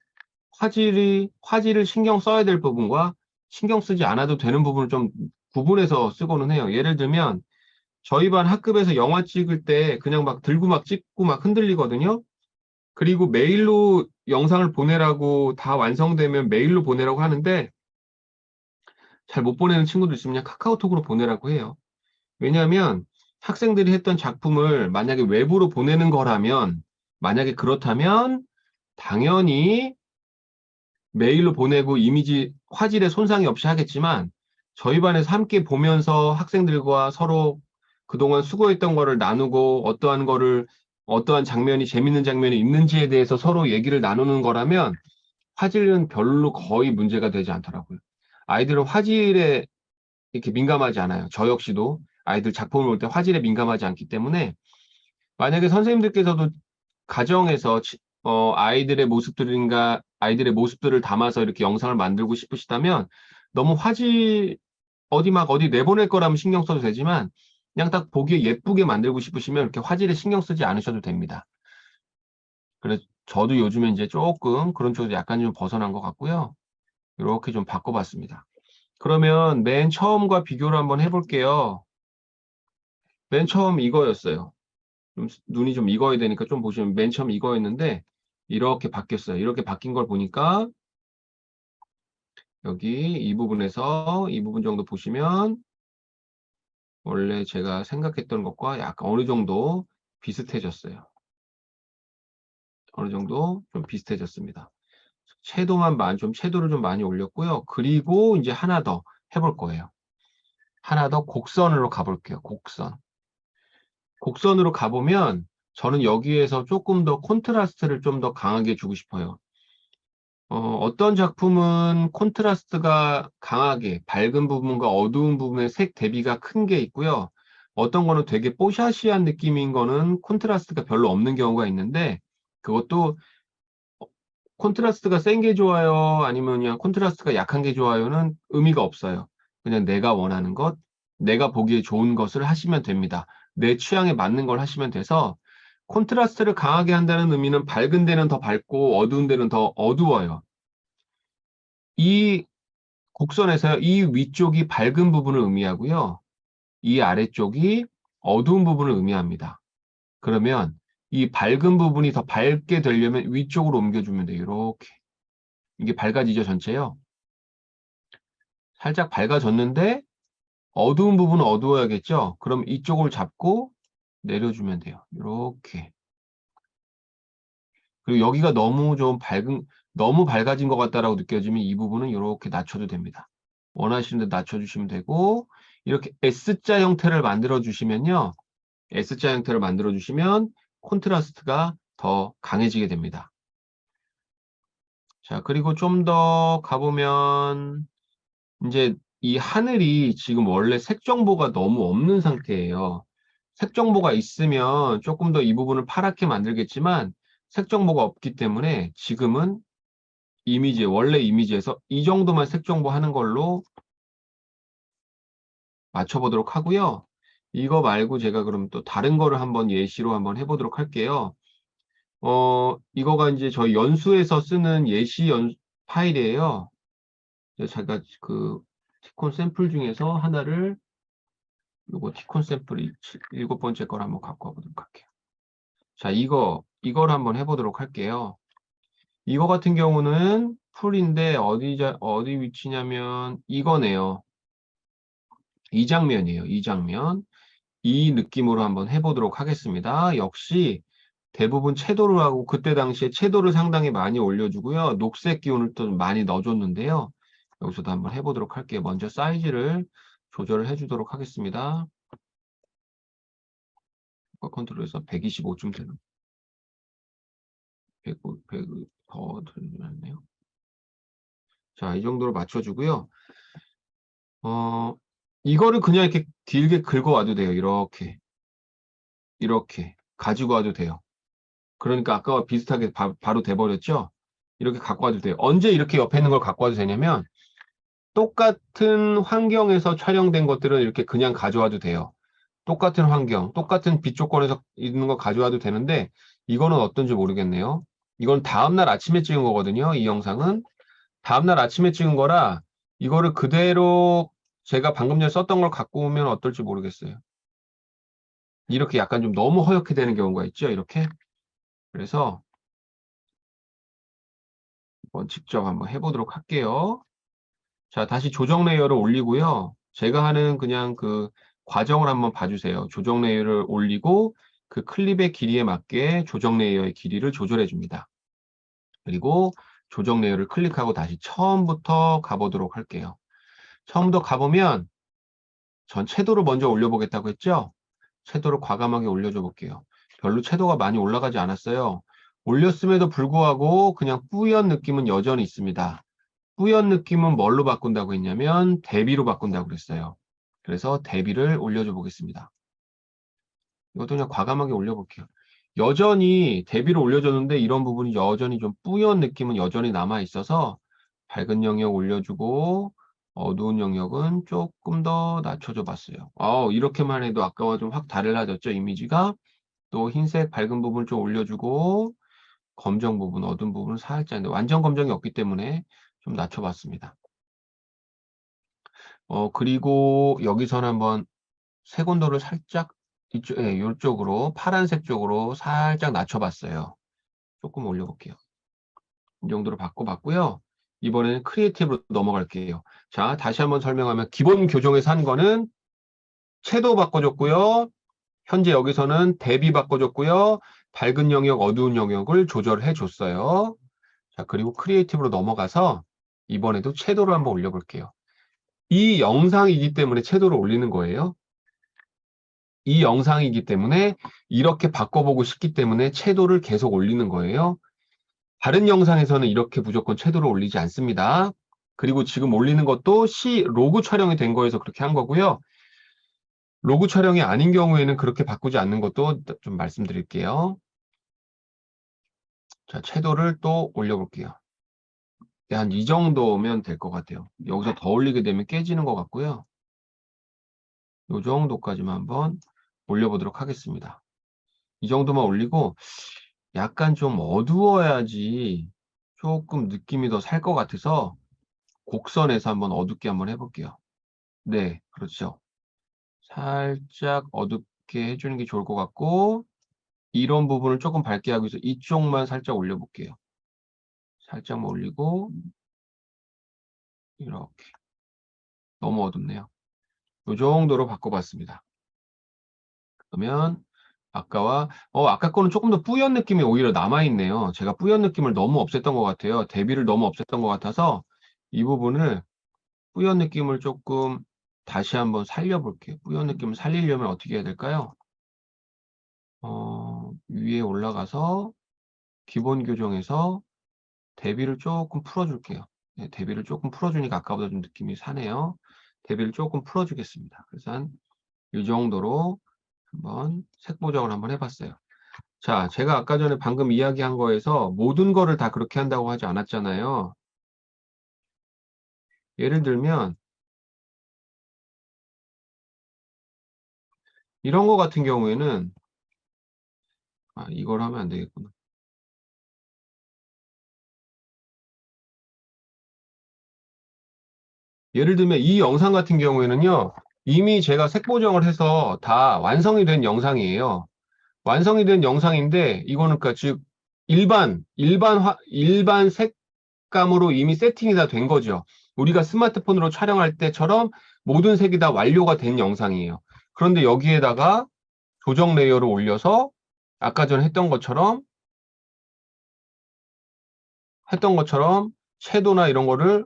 화질을 신경 써야 될 부분과 신경 쓰지 않아도 되는 부분을 좀 구분해서 쓰고는 해요. 예를 들면 저희 반 학급에서 영화 찍을 때 그냥 막 들고 막 찍고 막 흔들리거든요. 그리고 메일로 영상을 보내라고 다 완성되면 메일로 보내라고 하는데 잘 못 보내는 친구들 있으면 그냥 카카오톡으로 보내라고 해요. 왜냐하면 학생들이 했던 작품을 만약에 외부로 보내는 거라면 만약에 그렇다면 당연히 메일로 보내고 이미지 화질에 손상이 없이 하겠지만 저희 반에서 함께 보면서 학생들과 서로 그동안 수고했던 거를 나누고 어떠한 장면이 재밌는 장면이 있는지에 대해서 서로 얘기를 나누는 거라면 화질은 별로 거의 문제가 되지 않더라고요. 아이들은 화질에 이렇게 민감하지 않아요. 저 역시도 아이들 작품을 볼 때 화질에 민감하지 않기 때문에 만약에 선생님들께서도 가정에서 아이들의 모습들을 담아서 이렇게 영상을 만들고 싶으시다면 너무 어디 내보낼 거라면 신경 써도 되지만 그냥 딱 보기에 예쁘게 만들고 싶으시면 이렇게 화질에 신경 쓰지 않으셔도 됩니다. 그래서 저도 요즘에 이제 조금 그런 쪽에서 약간 좀 벗어난 것 같고요. 이렇게 좀 바꿔봤습니다. 그러면 맨 처음과 비교를 한번 해볼게요. 맨 처음 이거였어요. 눈이 좀 익어야 되니까 좀 보시면 맨 처음 이거였는데 이렇게 바뀌었어요. 이렇게 바뀐 걸 보니까 여기 이 부분에서 이 부분 정도 보시면 원래 제가 생각했던 것과 약간 어느 정도 비슷해졌어요. 어느 정도 좀 비슷해졌습니다. 채도를 좀 많이 올렸고요. 그리고 이제 하나 더 해볼 거예요. 하나 더 곡선으로 가볼게요. 곡선으로 가보면 저는 여기에서 조금 더 콘트라스트를 좀 더 강하게 주고 싶어요. 어떤 작품은 콘트라스트가 강하게 밝은 부분과 어두운 부분의 색 대비가 큰 게 있고요. 어떤 거는 되게 뽀샤시한 느낌인 거는 콘트라스트가 별로 없는 경우가 있는데 그것도 콘트라스트가 센 게 좋아요? 아니면 그냥 콘트라스트가 약한 게 좋아요는 의미가 없어요. 그냥 내가 원하는 것, 내가 보기에 좋은 것을 하시면 됩니다. 내 취향에 맞는 걸 하시면 돼서 콘트라스트를 강하게 한다는 의미는 밝은 데는 더 밝고 어두운 데는 더 어두워요. 이 곡선에서 이 위쪽이 밝은 부분을 의미하고요. 이 아래쪽이 어두운 부분을 의미합니다. 그러면 이 밝은 부분이 더 밝게 되려면 위쪽으로 옮겨주면 돼요. 이렇게. 이게 밝아지죠, 전체요. 살짝 밝아졌는데 어두운 부분은 어두워야겠죠? 그럼 이쪽을 잡고 내려주면 돼요. 이렇게. 그리고 여기가 너무 밝아진 것 같다라고 느껴지면 이 부분은 이렇게 낮춰도 됩니다. 원하시는 데 낮춰주시면 되고 이렇게 S자 형태를 만들어주시면요. S자 형태를 만들어주시면 콘트라스트가 더 강해지게 됩니다. 자, 그리고 좀 더 가보면 이제 이 하늘이 지금 원래 색 정보가 너무 없는 상태예요. 색 정보가 있으면 조금 더 이 부분을 파랗게 만들겠지만 색 정보가 없기 때문에 지금은 원래 이미지에서 이 정도만 색 정보 하는 걸로 맞춰보도록 하고요. 이거 말고 제가 그럼 또 다른 거를 한번 예시로 한번 해보도록 할게요. 이거가 이제 저희 연수에서 쓰는 예시 파일이에요. 제가 그 티콘 샘플 중에서 하나를 요거 티콘 샘플 7번째 걸 한번 갖고 와보도록 할게요. 자, 이걸 한번 해보도록 할게요. 이거 같은 경우는 풀인데 어디 위치냐면 이거네요. 이 장면이에요. 이 장면. 이 느낌으로 한번 해보도록 하겠습니다. 역시 대부분 채도를 하고 그때 당시에 채도를 상당히 많이 올려주고요. 녹색 기운을 또 많이 넣어줬는데요. 여기서도 한번 해보도록 할게요. 먼저 사이즈를 조절을 해주도록 하겠습니다. 컨트롤에서 125쯤 되는 100, 더 들리네요. 자, 이 정도로 맞춰주고요. 이거를 그냥 이렇게 길게 긁어와도 돼요. 이렇게 가지고 와도 돼요. 그러니까 아까와 비슷하게 바로 돼버렸죠? 이렇게 갖고 와도 돼요. 언제 이렇게 옆에 있는 걸 갖고 와도 되냐면 똑같은 환경에서 촬영된 것들은 이렇게 그냥 가져와도 돼요. 똑같은 환경, 똑같은 빛 조건에서 있는 거 가져와도 되는데 이거는 어떤지 모르겠네요. 이건 다음날 아침에 찍은 거거든요. 이 영상은. 다음날 아침에 찍은 거라 이거를 그대로 제가 방금 전에 썼던 걸 갖고 오면 어떨지 모르겠어요. 이렇게 약간 좀 너무 허옇게 되는 경우가 있죠. 이렇게. 그래서 직접 한번 해보도록 할게요. 자, 다시 조정 레이어를 올리고요. 제가 하는 그냥 그 과정을 한번 봐주세요. 조정 레이어를 올리고 그 클립의 길이에 맞게 조정 레이어의 길이를 조절해 줍니다. 그리고 조정 레이어를 클릭하고 다시 처음부터 가보도록 할게요. 처음부터 가보면 전 채도를 먼저 올려보겠다고 했죠? 채도를 과감하게 올려줘 볼게요. 별로 채도가 많이 올라가지 않았어요. 올렸음에도 불구하고 그냥 뿌연 느낌은 여전히 있습니다. 뿌연 느낌은 뭘로 바꾼다고 했냐면 대비로 바꾼다고 그랬어요. 그래서 대비를 올려줘 보겠습니다. 이것도 그냥 과감하게 올려볼게요. 여전히 대비를 올려줬는데 이런 부분이 여전히 좀 뿌연 느낌은 여전히 남아 있어서 밝은 영역 올려주고 어두운 영역은 조금 더 낮춰줘 봤어요. 이렇게만 해도 아까와 좀 확 달라졌죠, 이미지가. 또 흰색 밝은 부분 좀 올려주고 검정 부분, 어두운 부분은 살짝, 완전 검정이 없기 때문에 좀 낮춰봤습니다. 그리고 여기서는 한번 색온도를 살짝 이쪽으로 파란색 쪽으로 살짝 낮춰봤어요. 조금 올려볼게요. 이 정도로 바꿔봤고요. 이번에는 크리에이티브로 넘어갈게요. 자, 다시 한번 설명하면 기본 교정에서 한 거는 채도 바꿔줬고요. 현재 여기서는 대비 바꿔줬고요. 밝은 영역, 어두운 영역을 조절해 줬어요. 자, 그리고 크리에이티브로 넘어가서 이번에도 채도를 한번 올려볼게요. 이 영상이기 때문에 채도를 올리는 거예요. 이 영상이기 때문에 이렇게 바꿔보고 싶기 때문에 채도를 계속 올리는 거예요. 다른 영상에서는 이렇게 무조건 채도를 올리지 않습니다. 그리고 지금 올리는 것도 로그 촬영이 된 거여서 그렇게 한 거고요. 로그 촬영이 아닌 경우에는 그렇게 바꾸지 않는 것도 좀 말씀드릴게요. 자, 채도를 또 올려볼게요. 한 이 정도면 될 것 같아요. 여기서 더 올리게 되면 깨지는 것 같고요. 이 정도까지만 한번 올려보도록 하겠습니다. 이 정도만 올리고 약간 좀 어두워야지 조금 느낌이 더 살 것 같아서 곡선에서 한번 어둡게 한번 해볼게요. 네, 그렇죠. 살짝 어둡게 해주는 게 좋을 것 같고 이런 부분을 조금 밝게 하기 위해서 이쪽만 살짝 올려볼게요. 살짝만 올리고 이렇게. 너무 어둡네요. 이 정도로 바꿔봤습니다. 그러면 아까 거는 조금 더 뿌연 느낌이 오히려 남아있네요. 제가 뿌연 느낌을 너무 없앴던 것 같아요. 대비를 너무 없앴던 것 같아서 이 부분을 뿌연 느낌을 조금 다시 한번 살려볼게요. 뿌연 느낌을 살리려면 어떻게 해야 될까요? 위에 올라가서 기본 교정에서 대비를 조금 풀어줄게요. 네, 대비를 조금 풀어주니까 아까보다 좀 느낌이 사네요. 대비를 조금 풀어주겠습니다. 그래서 한 이 정도로 한번 색 보정을 한번 해봤어요. 자, 제가 아까 전에 방금 이야기한 거에서 모든 거를 다 그렇게 한다고 하지 않았잖아요. 예를 들면 이런 거 같은 경우에는 이걸 하면 안 되겠구나. 예를 들면 이 영상 같은 경우에는요. 이미 제가 색 보정을 해서 다 완성이 된 영상이에요. 완성이 된 영상인데 이거는 그러니까 즉 일반 색감으로 이미 세팅이 다 된 거죠. 우리가 스마트폰으로 촬영할 때처럼 모든 색이 다 완료가 된 영상이에요. 그런데 여기에다가 조정 레이어를 올려서 아까 전에 했던 것처럼 섀도우나 이런 거를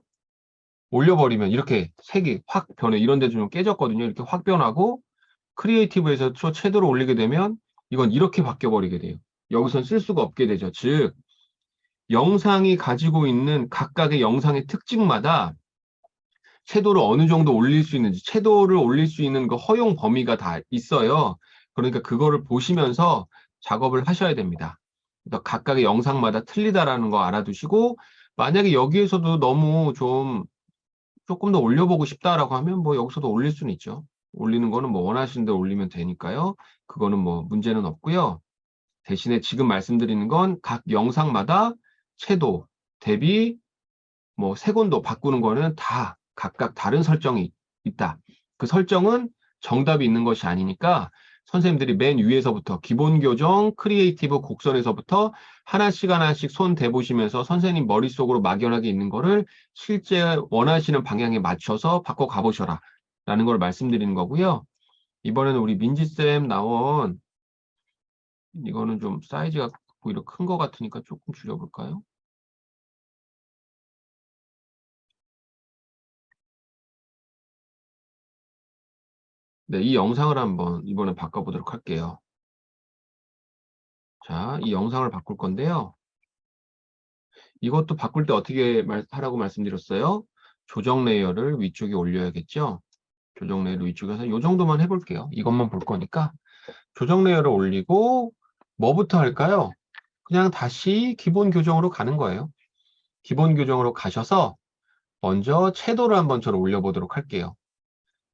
올려버리면 이렇게 색이 확 변해. 이런 데 좀 깨졌거든요. 이렇게 확 변하고 크리에이티브에서 섀도우를 올리게 되면 이건 이렇게 바뀌어버리게 돼요. 여기선 쓸 수가 없게 되죠. 즉 영상이 가지고 있는 각각의 영상의 특징마다 섀도우를 어느 정도 올릴 수 있는지, 섀도우를 올릴 수 있는 그 허용 범위가 다 있어요. 그러니까 그거를 보시면서 작업을 하셔야 됩니다. 그러니까 각각의 영상마다 틀리다라는 거 알아두시고, 만약에 여기에서도 너무 조금 더 올려보고 싶다라고 하면 뭐 여기서도 올릴 수는 있죠. 올리는 거는 뭐 원하시는 대로 올리면 되니까요. 그거는 뭐 문제는 없고요. 대신에 지금 말씀드리는 건 각 영상마다 채도, 대비, 뭐 색온도 바꾸는 거는 다 각각 다른 설정이 있다. 그 설정은 정답이 있는 것이 아니니까 선생님들이 맨 위에서부터 기본 교정, 크리에이티브 곡선에서부터 하나씩 손 대보시면서 선생님 머릿속으로 막연하게 있는 거를 실제 원하시는 방향에 맞춰서 바꿔 가보셔라 라는 걸 말씀드리는 거고요. 이번에는 우리 민지쌤 나온 이거는 좀 사이즈가 오히려 큰 것 같으니까 조금 줄여볼까요? 네, 이 영상을 한번 이번에 바꿔보도록 할게요. 자, 이 영상을 바꿀 건데요. 이것도 바꿀 때 어떻게 하라고 말씀드렸어요? 조정 레이어를 위쪽에 올려야겠죠? 조정 레이어를 위쪽에 해서 이 정도만 해볼게요. 이것만 볼 거니까. 조정 레이어를 올리고 뭐부터 할까요? 그냥 다시 기본 교정으로 가는 거예요. 기본 교정으로 가셔서 먼저 채도를 한번 저를 올려보도록 할게요.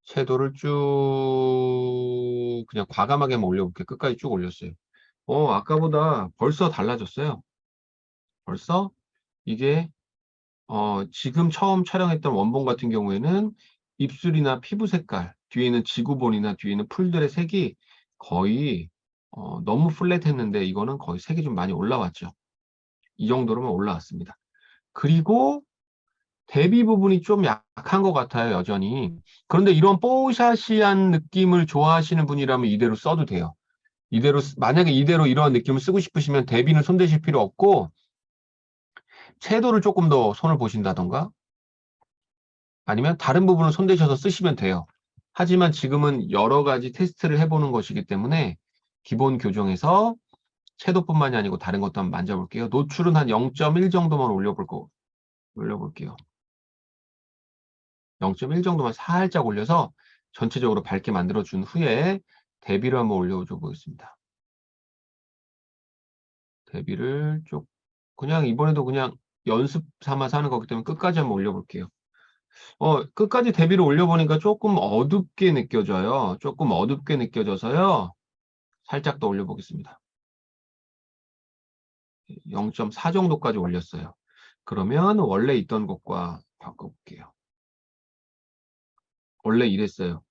채도를 쭉 그냥 과감하게만 올려볼게요. 끝까지 쭉 올렸어요. 아까보다 벌써 달라졌어요. 벌써 이게 지금 처음 촬영했던 원본 같은 경우에는 입술이나 피부 색깔, 뒤에는 지구본이나 뒤에는 풀들의 색이 거의 너무 플랫했는데 이거는 거의 색이 좀 많이 올라왔죠. 이 정도로만 올라왔습니다. 그리고 대비 부분이 좀 약한 것 같아요, 여전히. 그런데 이런 뽀샤시한 느낌을 좋아하시는 분이라면 이대로 써도 돼요. 만약에 이대로 이런 느낌을 쓰고 싶으시면 대비는 손대실 필요 없고, 섀도우를 조금 더 손을 보신다던가, 아니면 다른 부분을 손대셔서 쓰시면 돼요. 하지만 지금은 여러 가지 테스트를 해보는 것이기 때문에 기본 교정에서 섀도우뿐만이 아니고 다른 것도 한번 만져볼게요. 노출은 한 0.1 정도만 올려볼게요. 0.1 정도만 살짝 올려서 전체적으로 밝게 만들어준 후에 대비를 한번 올려줘 보겠습니다. 대비를 그냥 이번에도 그냥 연습 삼아서 하는 거기 때문에 끝까지 한번 올려볼게요. 끝까지 대비를 올려보니까 조금 어둡게 느껴져요. 조금 어둡게 느껴져서요. 살짝 더 올려보겠습니다. 0.4 정도까지 올렸어요. 그러면 원래 있던 것과 바꿔볼게요. 원래 이랬어요.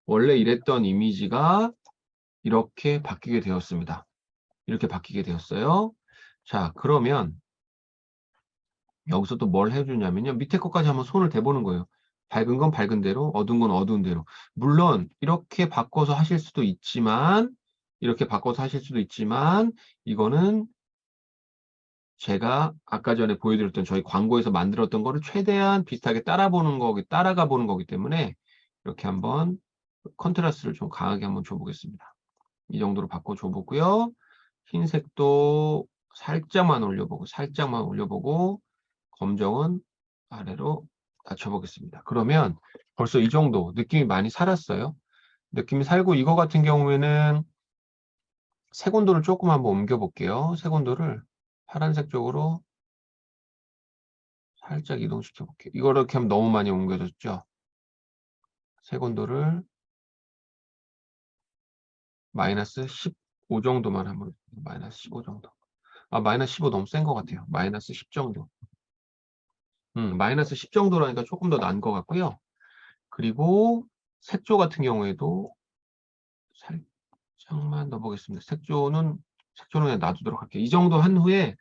원래 이랬던 이미지가 이렇게 바뀌게 되었습니다. 이렇게 바뀌게 되었어요. 자, 그러면 여기서 또 뭘 해주냐면요. 밑에 것까지 한번 손을 대보는 거예요. 밝은 건 밝은 대로, 어두운 건 어두운 대로. 물론 이렇게 바꿔서 하실 수도 있지만 이거는 제가 아까 전에 보여드렸던 저희 광고에서 만들었던 거를 최대한 비슷하게 따라가 보는 거기 때문에 이렇게 한번 컨트라스트를 좀 강하게 한번 줘보겠습니다. 이 정도로 바꿔줘보고요. 흰색도 살짝만 올려보고 검정은 아래로 낮춰보겠습니다. 그러면 벌써 이 정도 느낌이 많이 살았어요. 느낌이 살고 이거 같은 경우에는 색온도를 조금 한번 옮겨볼게요. 색온도를 파란색 쪽으로 살짝 이동시켜 볼게요. 이거 이렇게 하면 너무 많이 옮겨졌죠. 색온도를 마이너스 15 정도만 한번, 마이너스 15 정도. 마이너스 15 너무 센 것 같아요. 마이너스 10 정도. 마이너스 10 정도라니까 조금 더 난 것 같고요. 그리고 색조 같은 경우에도 살짝만 넣어보겠습니다. 색조는 그냥 놔두도록 할게요. 이 정도 한 후에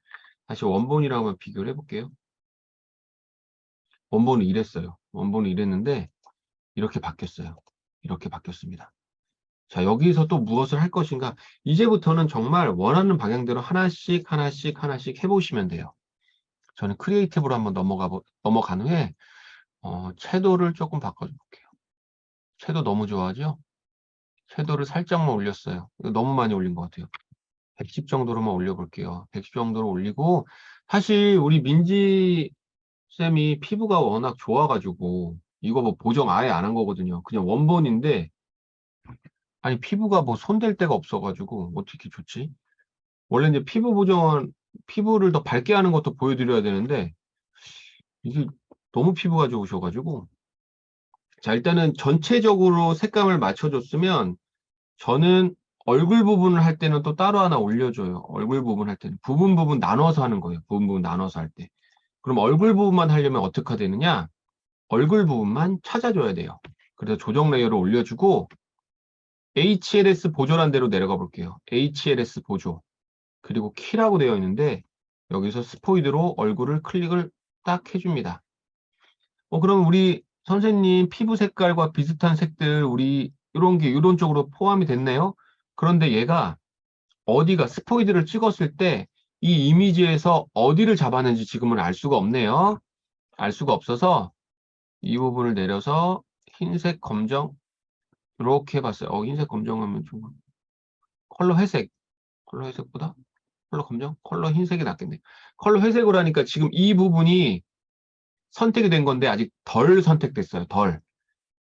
다시 원본이랑 한번 비교를 해볼게요. 원본은 이랬어요. 원본은 이랬는데 이렇게 바뀌었어요. 이렇게 바뀌었습니다. 자, 여기서 또 무엇을 할 것인가? 이제부터는 정말 원하는 방향대로 하나씩 해보시면 돼요. 저는 크리에이티브로 한번 넘어간 후에 채도를 조금 바꿔줄게요. 채도 너무 좋아하죠? 채도를 살짝만 올렸어요. 이거 너무 많이 올린 것 같아요. 110 정도로만 올려볼게요. 110 정도로 올리고, 사실 우리 민지 쌤이 피부가 워낙 좋아가지고 이거 뭐 보정 아예 안 한 거거든요. 그냥 원본인데, 아니 피부가 뭐 손댈 데가 없어가지고 어떻게 좋지? 원래 이제 피부 보정은 피부를 더 밝게 하는 것도 보여드려야 되는데 이게 너무 피부가 좋으셔가지고, 자, 일단은 전체적으로 색감을 맞춰줬으면 저는 얼굴 부분을 할 때는 또 따로 하나 올려줘요. 얼굴 부분 할 때는 부분 나눠서 하는 거예요. 부분 나눠서 할 때. 그럼 얼굴 부분만 하려면 어떻게 되느냐? 얼굴 부분만 찾아줘야 돼요. 그래서 조정 레이어를 올려주고 HLS 보조란 대로 내려가 볼게요. HLS 보조. 그리고 키라고 되어 있는데 여기서 스포이드로 얼굴을 클릭을 딱 해줍니다. 그럼 우리 선생님 피부 색깔과 비슷한 색들 우리 이런 쪽으로 포함이 됐네요. 그런데 얘가 어디가 스포이드를 찍었을 때 이 이미지에서 어디를 잡았는지 지금은 알 수가 없네요. 알 수가 없어서 이 부분을 내려서 흰색, 검정 이렇게 해봤어요. 흰색, 검정하면 좀 컬러 회색보다 컬러 검정, 컬러 흰색이 낫겠네. 컬러 회색으로 하니까 지금 이 부분이 선택이 된 건데 아직 덜 선택됐어요. 덜.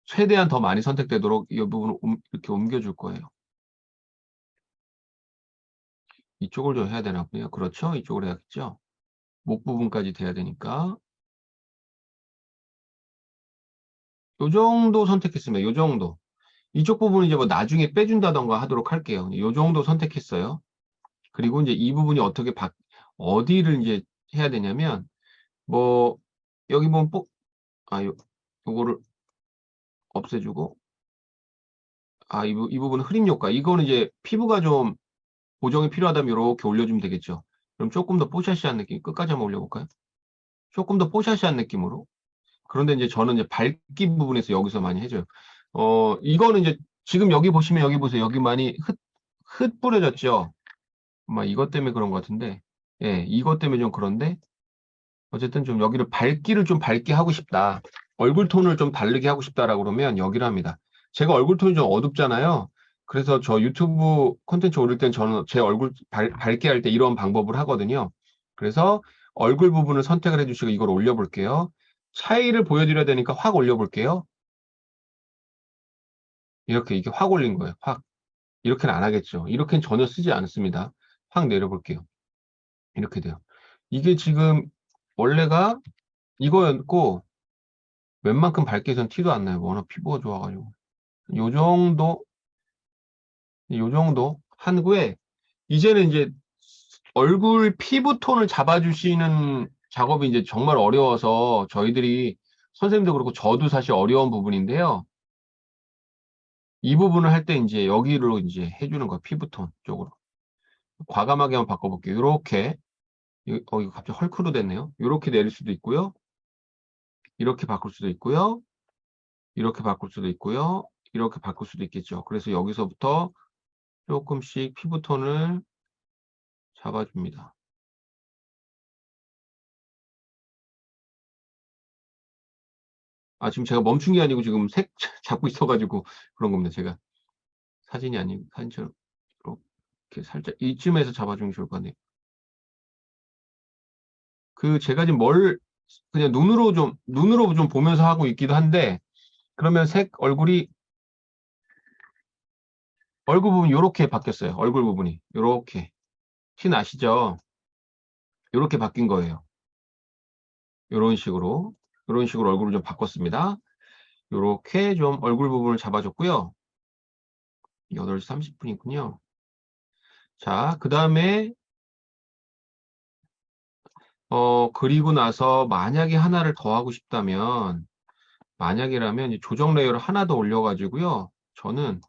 최대한 더 많이 선택되도록 이 부분을 이렇게 옮겨줄 거예요. 이쪽을 좀 해야 되나 보네요. 그렇죠? 이쪽으로 해야겠죠? 목 부분까지 돼야 되니까. 요 정도 선택했습니다. 요 정도. 이쪽 부분은 이제 뭐 나중에 빼준다던가 하도록 할게요. 요 정도 선택했어요. 그리고 이제 이 부분이 어디를 이제 해야 되냐면, 뭐, 여기 보면 요거를 없애주고, 이 부분은 흐림 효과. 이거는 이제 피부가 좀 보정이 필요하다면 이렇게 올려주면 되겠죠. 그럼 조금 더 뽀샤시한 느낌, 끝까지 한번 올려볼까요? 조금 더 뽀샤시한 느낌으로. 그런데 이제 저는 이제 밝기 부분에서 여기서 많이 해줘요. 이거는 이제 지금 여기 보시면 여기 보세요. 여기 많이 흩 뿌려졌죠? 아마 이것 때문에 그런 것 같은데, 예, 이것 때문에 좀 그런데, 어쨌든 좀 여기를 밝기를 좀 밝게 하고 싶다. 얼굴 톤을 좀 다르게 하고 싶다라고 그러면 여기를 합니다. 제가 얼굴 톤이 좀 어둡잖아요. 그래서 저 유튜브 콘텐츠 올릴 땐 저는 제 얼굴 밝게 할 때 이런 방법을 하거든요. 그래서 얼굴 부분을 선택을 해주시고 이걸 올려볼게요. 차이를 보여드려야 되니까 확 올려볼게요. 이게 확 올린 거예요. 확. 이렇게는 안 하겠죠. 이렇게는 전혀 쓰지 않습니다. 확 내려볼게요. 이렇게 돼요. 이게 지금 원래가 이거였고 웬만큼 밝게 해서는 티도 안 나요. 워낙 피부가 좋아가지고. 요 정도 한 후에 이제는 이제 얼굴 피부톤을 잡아주시는 작업이 이제 정말 어려워서 저희들이 선생님도 그렇고 저도 사실 어려운 부분인데요. 이 부분을 할 때 이제 여기로 이제 해주는 거예요. 피부톤 쪽으로. 과감하게 한번 바꿔볼게요. 이렇게. 이거 갑자기 헐크로 됐네요. 이렇게 내릴 수도 있고요. 이렇게 바꿀 수도 있고요. 이렇게 바꿀 수도 있고요. 이렇게 바꿀 수도 있겠죠. 그래서 여기서부터 조금씩 피부톤을 잡아줍니다. 지금 제가 멈춘 게 아니고 지금 색 잡고 있어가지고 그런 겁니다. 제가 사진이 아니고 사진처럼 이렇게 살짝 이쯤에서 잡아주면 좋을 것 같네요. 제가 지금 그냥 눈으로 좀 보면서 하고 있기도 한데 그러면 얼굴 부분 이렇게 바뀌었어요. 얼굴 부분이 이렇게 티 나시죠? 이렇게 바뀐 거예요. 이런 식으로 얼굴을 좀 바꿨습니다. 이렇게 좀 얼굴 부분을 잡아줬고요. 8시 30분이군요. 자, 그 다음에 그리고 나서 만약에 하나를 더 하고 싶다면, 만약이라면 이제 조정 레이어를 하나 더 올려가지고요. 저는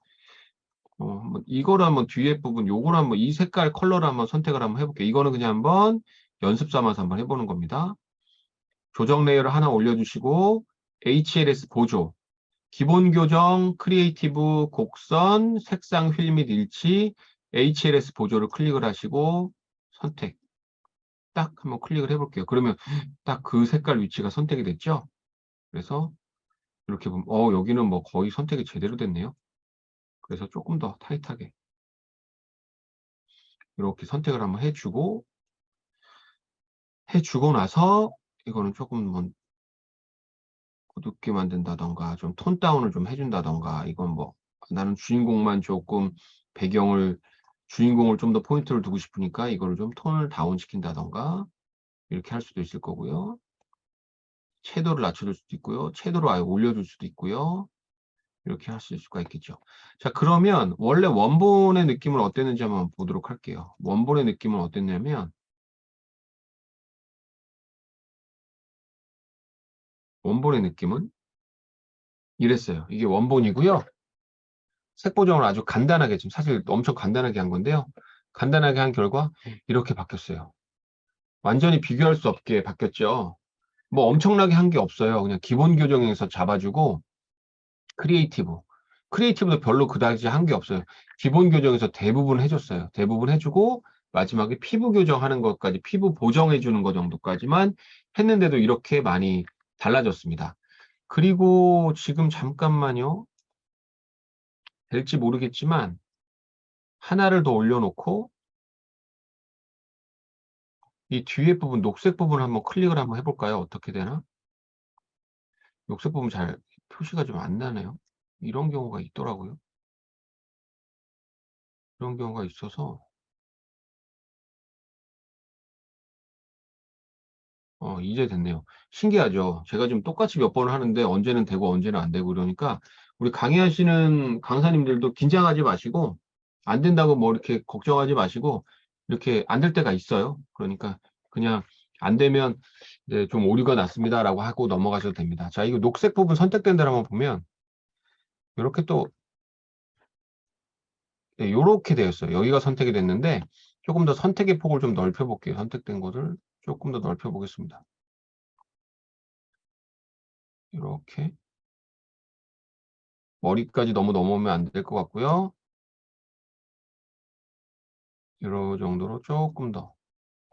이거를 한번 뒤에 부분, 요걸 한번 이 색깔 컬러를 한번 선택을 한번 해볼게요. 이거는 그냥 한번 연습 삼아서 한번 해보는 겁니다. 조정 레이어를 하나 올려주시고 HLS 보조, 기본 교정, 크리에이티브, 곡선, 색상, 휠 및 일치, HLS 보조를 클릭을 하시고 선택. 딱 한번 클릭을 해볼게요. 그러면 딱 그 색깔 위치가 선택이 됐죠? 그래서 이렇게 보면 여기는 뭐 거의 선택이 제대로 됐네요. 그래서 조금 더 타이트하게 이렇게 선택을 한번 해주고 나서 이거는 조금 뭐 어둡게 만든다던가 좀 톤 다운을 좀 해준다던가 이건 뭐 나는 주인공만 조금 주인공을 좀 더 포인트를 두고 싶으니까 이거를 좀 톤을 다운 시킨다던가 이렇게 할 수도 있을 거고요. 채도를 낮춰줄 수도 있고요. 채도를 아예 올려줄 수도 있고요. 이렇게 할 수가 있겠죠. 자, 그러면 원래 원본의 느낌은 어땠는지 한번 보도록 할게요. 원본의 느낌은 어땠냐면 원본의 느낌은 이랬어요. 이게 원본이고요. 색 보정을 아주 간단하게, 지금 사실 엄청 간단하게 한 건데요. 간단하게 한 결과 이렇게 바뀌었어요. 완전히 비교할 수 없게 바뀌었죠. 뭐 엄청나게 한 게 없어요. 그냥 기본 교정에서 잡아주고 크리에이티브도 별로 그다지 한 게 없어요. 기본 교정에서 대부분 해줬어요. 대부분 해주고 마지막에 피부 교정하는 것까지, 피부 보정해주는 것 정도까지만 했는데도 이렇게 많이 달라졌습니다. 그리고 지금 잠깐만요. 될지 모르겠지만 하나를 더 올려놓고 이 뒤에 부분, 녹색 부분을 한번 클릭을 한번 해볼까요? 어떻게 되나? 녹색 부분 잘 표시가 좀 안 나네요. 이런 경우가 있더라고요. 이런 경우가 있어서 이제 됐네요. 신기하죠? 제가 지금 똑같이 몇 번을 하는데 언제는 되고 언제는 안 되고 그러니까 우리 강의하시는 강사님들도 긴장하지 마시고 안 된다고 뭐 이렇게 걱정하지 마시고 이렇게 안 될 때가 있어요. 그러니까 그냥 안 되면 이제 좀 오류가 났습니다라고 하고 넘어가셔도 됩니다. 자, 이거 녹색 부분 선택된 데를 한번 보면 이렇게 또 이렇게 되었어요. 여기가 선택이 됐는데 조금 더 선택의 폭을 좀 넓혀 볼게요. 선택된 것을 조금 더 넓혀 보겠습니다. 이렇게 머리까지 너무 넘어오면 안 될 것 같고요. 이런 정도로 조금 더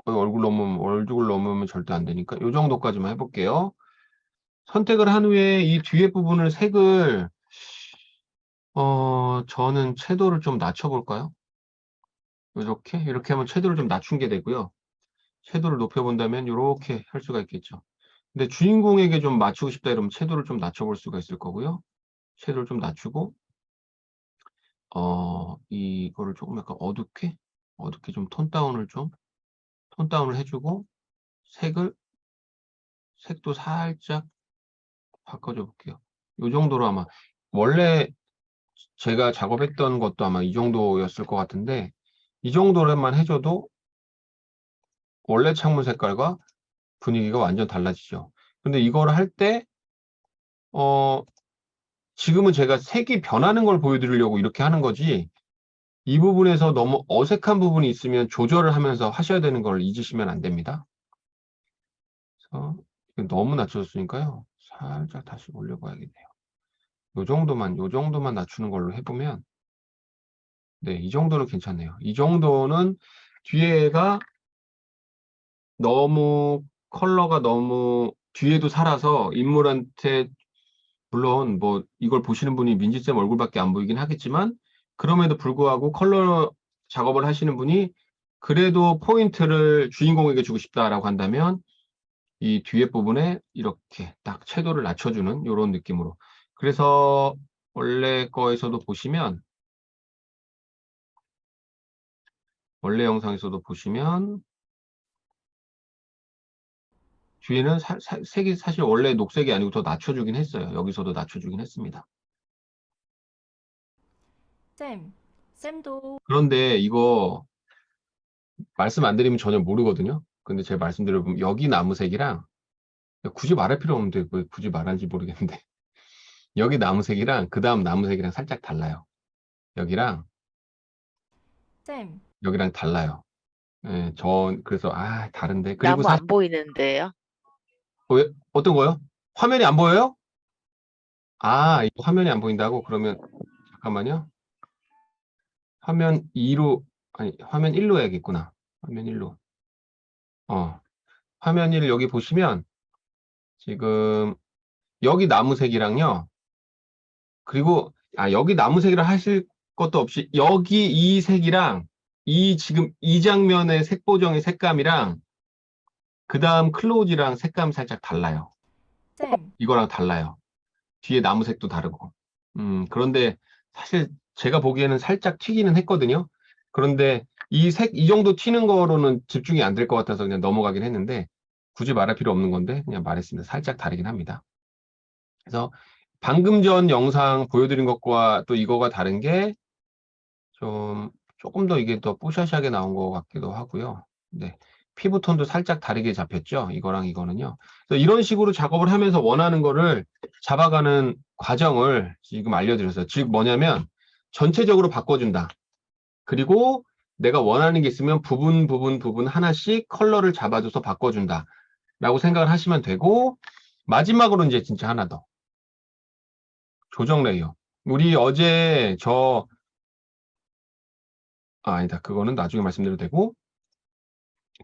얼굴 넘으면 절대 안 되니까 이 정도까지만 해볼게요. 선택을 한 후에 이 뒤에 부분을 색을 저는 채도를 좀 낮춰볼까요? 이렇게 하면 채도를 좀 낮춘 게 되고요. 채도를 높여본다면 이렇게 할 수가 있겠죠. 근데 주인공에게 좀 맞추고 싶다 이러면 채도를 좀 낮춰볼 수가 있을 거고요. 채도를 좀 낮추고 이거를 조금 약간 어둡게 좀 톤 다운을 해주고 색도 살짝 바꿔줘 볼게요. 이 정도로 아마 원래 제가 작업했던 것도 아마 이 정도였을 것 같은데 이 정도로만 해줘도 원래 창문 색깔과 분위기가 완전 달라지죠. 근데 이걸 할 때 지금은 제가 색이 변하는 걸 보여드리려고 이렇게 하는 거지 이 부분에서 너무 어색한 부분이 있으면 조절을 하면서 하셔야 되는 걸 잊으시면 안 됩니다. 그래서 너무 낮춰졌으니까요. 살짝 다시 올려봐야겠네요. 요 정도만 낮추는 걸로 해보면 네, 이 정도는 괜찮네요. 이 정도는 뒤에가 컬러가 너무 뒤에도 살아서 인물한테 물론 뭐 이걸 보시는 분이 민지쌤 얼굴밖에 안 보이긴 하겠지만 그럼에도 불구하고 컬러 작업을 하시는 분이 그래도 포인트를 주인공에게 주고 싶다라고 한다면 이 뒤에 부분에 이렇게 딱 채도를 낮춰주는 이런 느낌으로. 그래서 원래 거에서도 보시면 원래 영상에서도 보시면 뒤에는 색이 사실 원래 녹색이 아니고 더 낮춰주긴 했어요. 여기서도 낮춰주긴 했습니다. 쌤도 그런데 이거 말씀 안 드리면 전혀 모르거든요. 근데 제가 말씀드려보면 여기 나무색이랑 굳이 말할 필요 없는데 왜 굳이 말하는지 모르겠는데 여기 나무색이랑 그 다음 나무색이랑 살짝 달라요. 여기랑 쌤, 여기랑 달라요. 예, 그래서 다른데. 그리고 나무 사실 안 보이는데요? 어떤 거요? 화면이 안 보여요? 이거 화면이 안 보인다고? 그러면 잠깐만요. 화면 2로 화면 1로 해야겠구나. 화면 1로. 화면 1 여기 보시면 지금 여기 나무색이랑요. 그리고 여기 나무색이라 하실 것도 없이 여기 이 색이랑 지금 이 장면의 색 보정의 색감이랑 그 다음 클로즈랑 색감 살짝 달라요. 쌤, 이거랑 달라요. 뒤에 나무색도 다르고. 그런데 사실 제가 보기에는 살짝 튀기는 했거든요. 그런데 이 정도 튀는 거로는 집중이 안 될 것 같아서 그냥 넘어가긴 했는데 굳이 말할 필요 없는 건데 그냥 말했습니다. 살짝 다르긴 합니다. 그래서 방금 전 영상 보여드린 것과 또 이거가 다른 게 조금 더 이게 더 뽀샤시하게 나온 것 같기도 하고요. 네. 피부톤도 살짝 다르게 잡혔죠. 이거랑 이거는요. 그래서 이런 식으로 작업을 하면서 원하는 거를 잡아가는 과정을 지금 알려드렸어요. 즉 뭐냐면 전체적으로 바꿔준다. 그리고 내가 원하는 게 있으면 부분 하나씩 컬러를 잡아줘서 바꿔준다. 라고 생각을 하시면 되고 마지막으로 이제 진짜 하나 더. 조정 레이어. 우리 어제 아니다. 그거는 나중에 말씀드려도 되고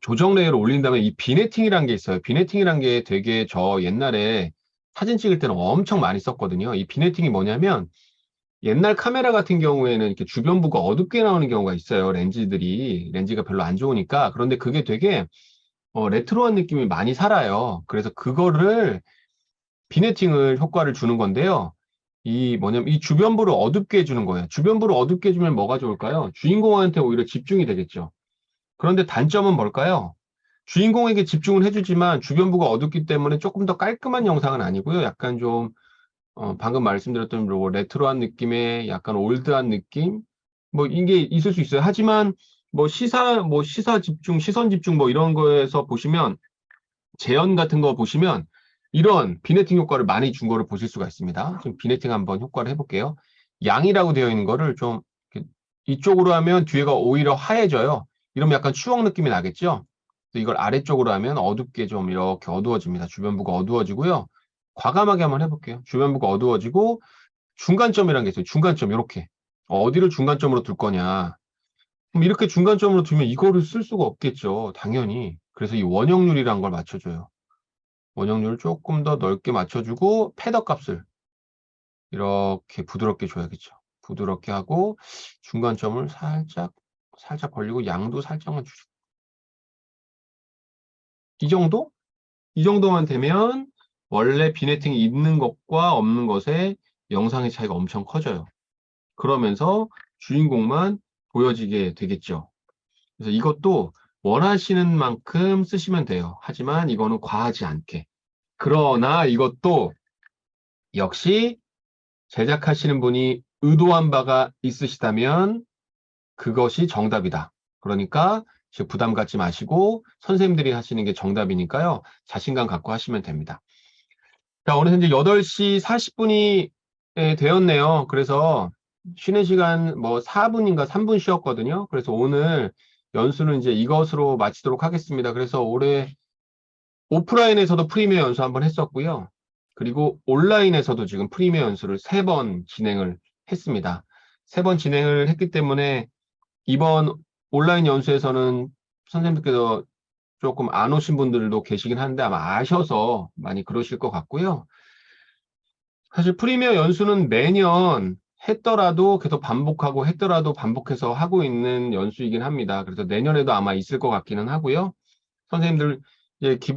조정 레이어를 올린 다음에 이 비네팅이란 게 있어요. 비네팅이란 게 되게 저 옛날에 사진 찍을 때는 엄청 많이 썼거든요. 이 비네팅이 뭐냐면 옛날 카메라 같은 경우에는 이렇게 주변부가 어둡게 나오는 경우가 있어요. 렌즈가 별로 안 좋으니까. 그런데 그게 되게 레트로한 느낌이 많이 살아요. 그래서 그거를 비네팅을 효과를 주는 건데요. 뭐냐면 이 주변부를 어둡게 해주는 거예요. 주변부를 어둡게 해주면 뭐가 좋을까요? 주인공한테 오히려 집중이 되겠죠. 그런데 단점은 뭘까요? 주인공에게 집중을 해주지만 주변부가 어둡기 때문에 조금 더 깔끔한 영상은 아니고요. 약간 좀 방금 말씀드렸던 레트로한 느낌의 약간 올드한 느낌 뭐 이게 있을 수 있어요. 하지만 시사 집중, 시선 집중 뭐 이런 거에서 보시면 재현 같은 거 보시면 이런 비네팅 효과를 많이 준 거를 보실 수가 있습니다. 지금 비네팅 한번 효과를 해볼게요. 양이라고 되어 있는 거를 좀 이쪽으로 하면 뒤에가 오히려 하얘져요. 이러면 약간 추억 느낌이 나겠죠? 이걸 아래쪽으로 하면 어둡게 좀 이렇게 어두워집니다. 주변부가 어두워지고요. 과감하게 한번 해볼게요. 주변부가 어두워지고 중간점이라는 게 있어요. 중간점 이렇게. 어디를 중간점으로 둘 거냐. 그럼 이렇게 중간점으로 두면 이거를 쓸 수가 없겠죠. 당연히. 그래서 이 원형률이라는 걸 맞춰줘요. 원형률을 조금 더 넓게 맞춰주고 패더 값을 이렇게 부드럽게 줘야겠죠. 부드럽게 하고 중간점을 살짝 벌리고 양도 살짝만 주시고 이 정도? 이 정도만 되면 원래 비네팅이 있는 것과 없는 것의 영상의 차이가 엄청 커져요. 그러면서 주인공만 보여지게 되겠죠. 그래서 이것도 원하시는 만큼 쓰시면 돼요. 하지만 이거는 과하지 않게. 그러나 이것도 역시 제작하시는 분이 의도한 바가 있으시다면 그것이 정답이다. 그러니까 부담 갖지 마시고 선생님들이 하시는 게 정답이니까요. 자신감 갖고 하시면 됩니다. 자, 어느새 이제 8시 40분이 되었네요. 그래서 쉬는 시간 4분인가 3분 쉬었거든요. 그래서 오늘 연수는 이제 이것으로 마치도록 하겠습니다. 그래서 올해 오프라인에서도 프리미어 연수 한번 했었고요. 그리고 온라인에서도 지금 프리미어 연수를 3번 진행을 했습니다. 3번 진행을 했기 때문에 이번 온라인 연수에서는 선생님께서 조금 안 오신 분들도 계시긴 한데 아마 아셔서 많이 그러실 것 같고요. 사실 프리미어 연수는 매년 했더라도 계속 반복하고 했더라도 반복해서 하고 있는 연수이긴 합니다. 그래서 내년에도 아마 있을 것 같기는 하고요. 선생님들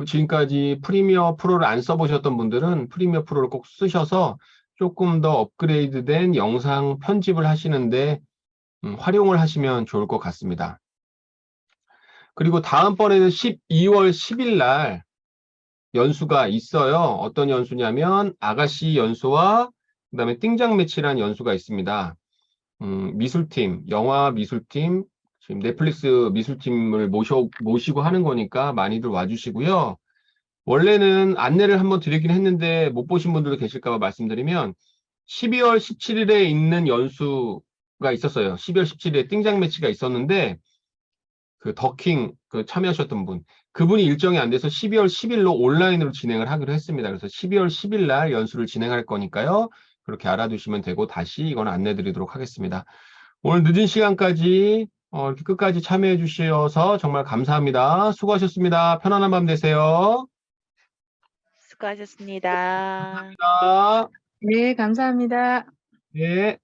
지금까지 프리미어 프로를 안 써보셨던 분들은 프리미어 프로를 꼭 쓰셔서 조금 더 업그레이드된 영상 편집을 하시는데 활용을 하시면 좋을 것 같습니다. 그리고 다음번에는 12월 10일 날 연수가 있어요. 어떤 연수냐면 아가씨 연수와 그다음에 띵장 매치라는 연수가 있습니다. 미술팀, 영화 미술팀, 지금 넷플릭스 미술팀을 모시고 하는 거니까 많이들 와주시고요. 원래는 안내를 한번 드리긴 했는데 못 보신 분들도 계실까 봐 말씀드리면 12월 17일에 있는 연수가 있었어요. 12월 17일에 띵장 매치가 있었는데 그 더킹 그 참여하셨던 분 그분이 일정이 안 돼서 12월 10일로 온라인으로 진행을 하기로 했습니다. 그래서 12월 10일 날 연수를 진행할 거니까요. 그렇게 알아두시면 되고 다시 이건 안내 드리도록 하겠습니다. 오늘 늦은 시간까지 이렇게 끝까지 참여해 주셔서 정말 감사합니다. 수고하셨습니다. 편안한 밤 되세요. 수고하셨습니다. 아, 네, 감사합니다. 네.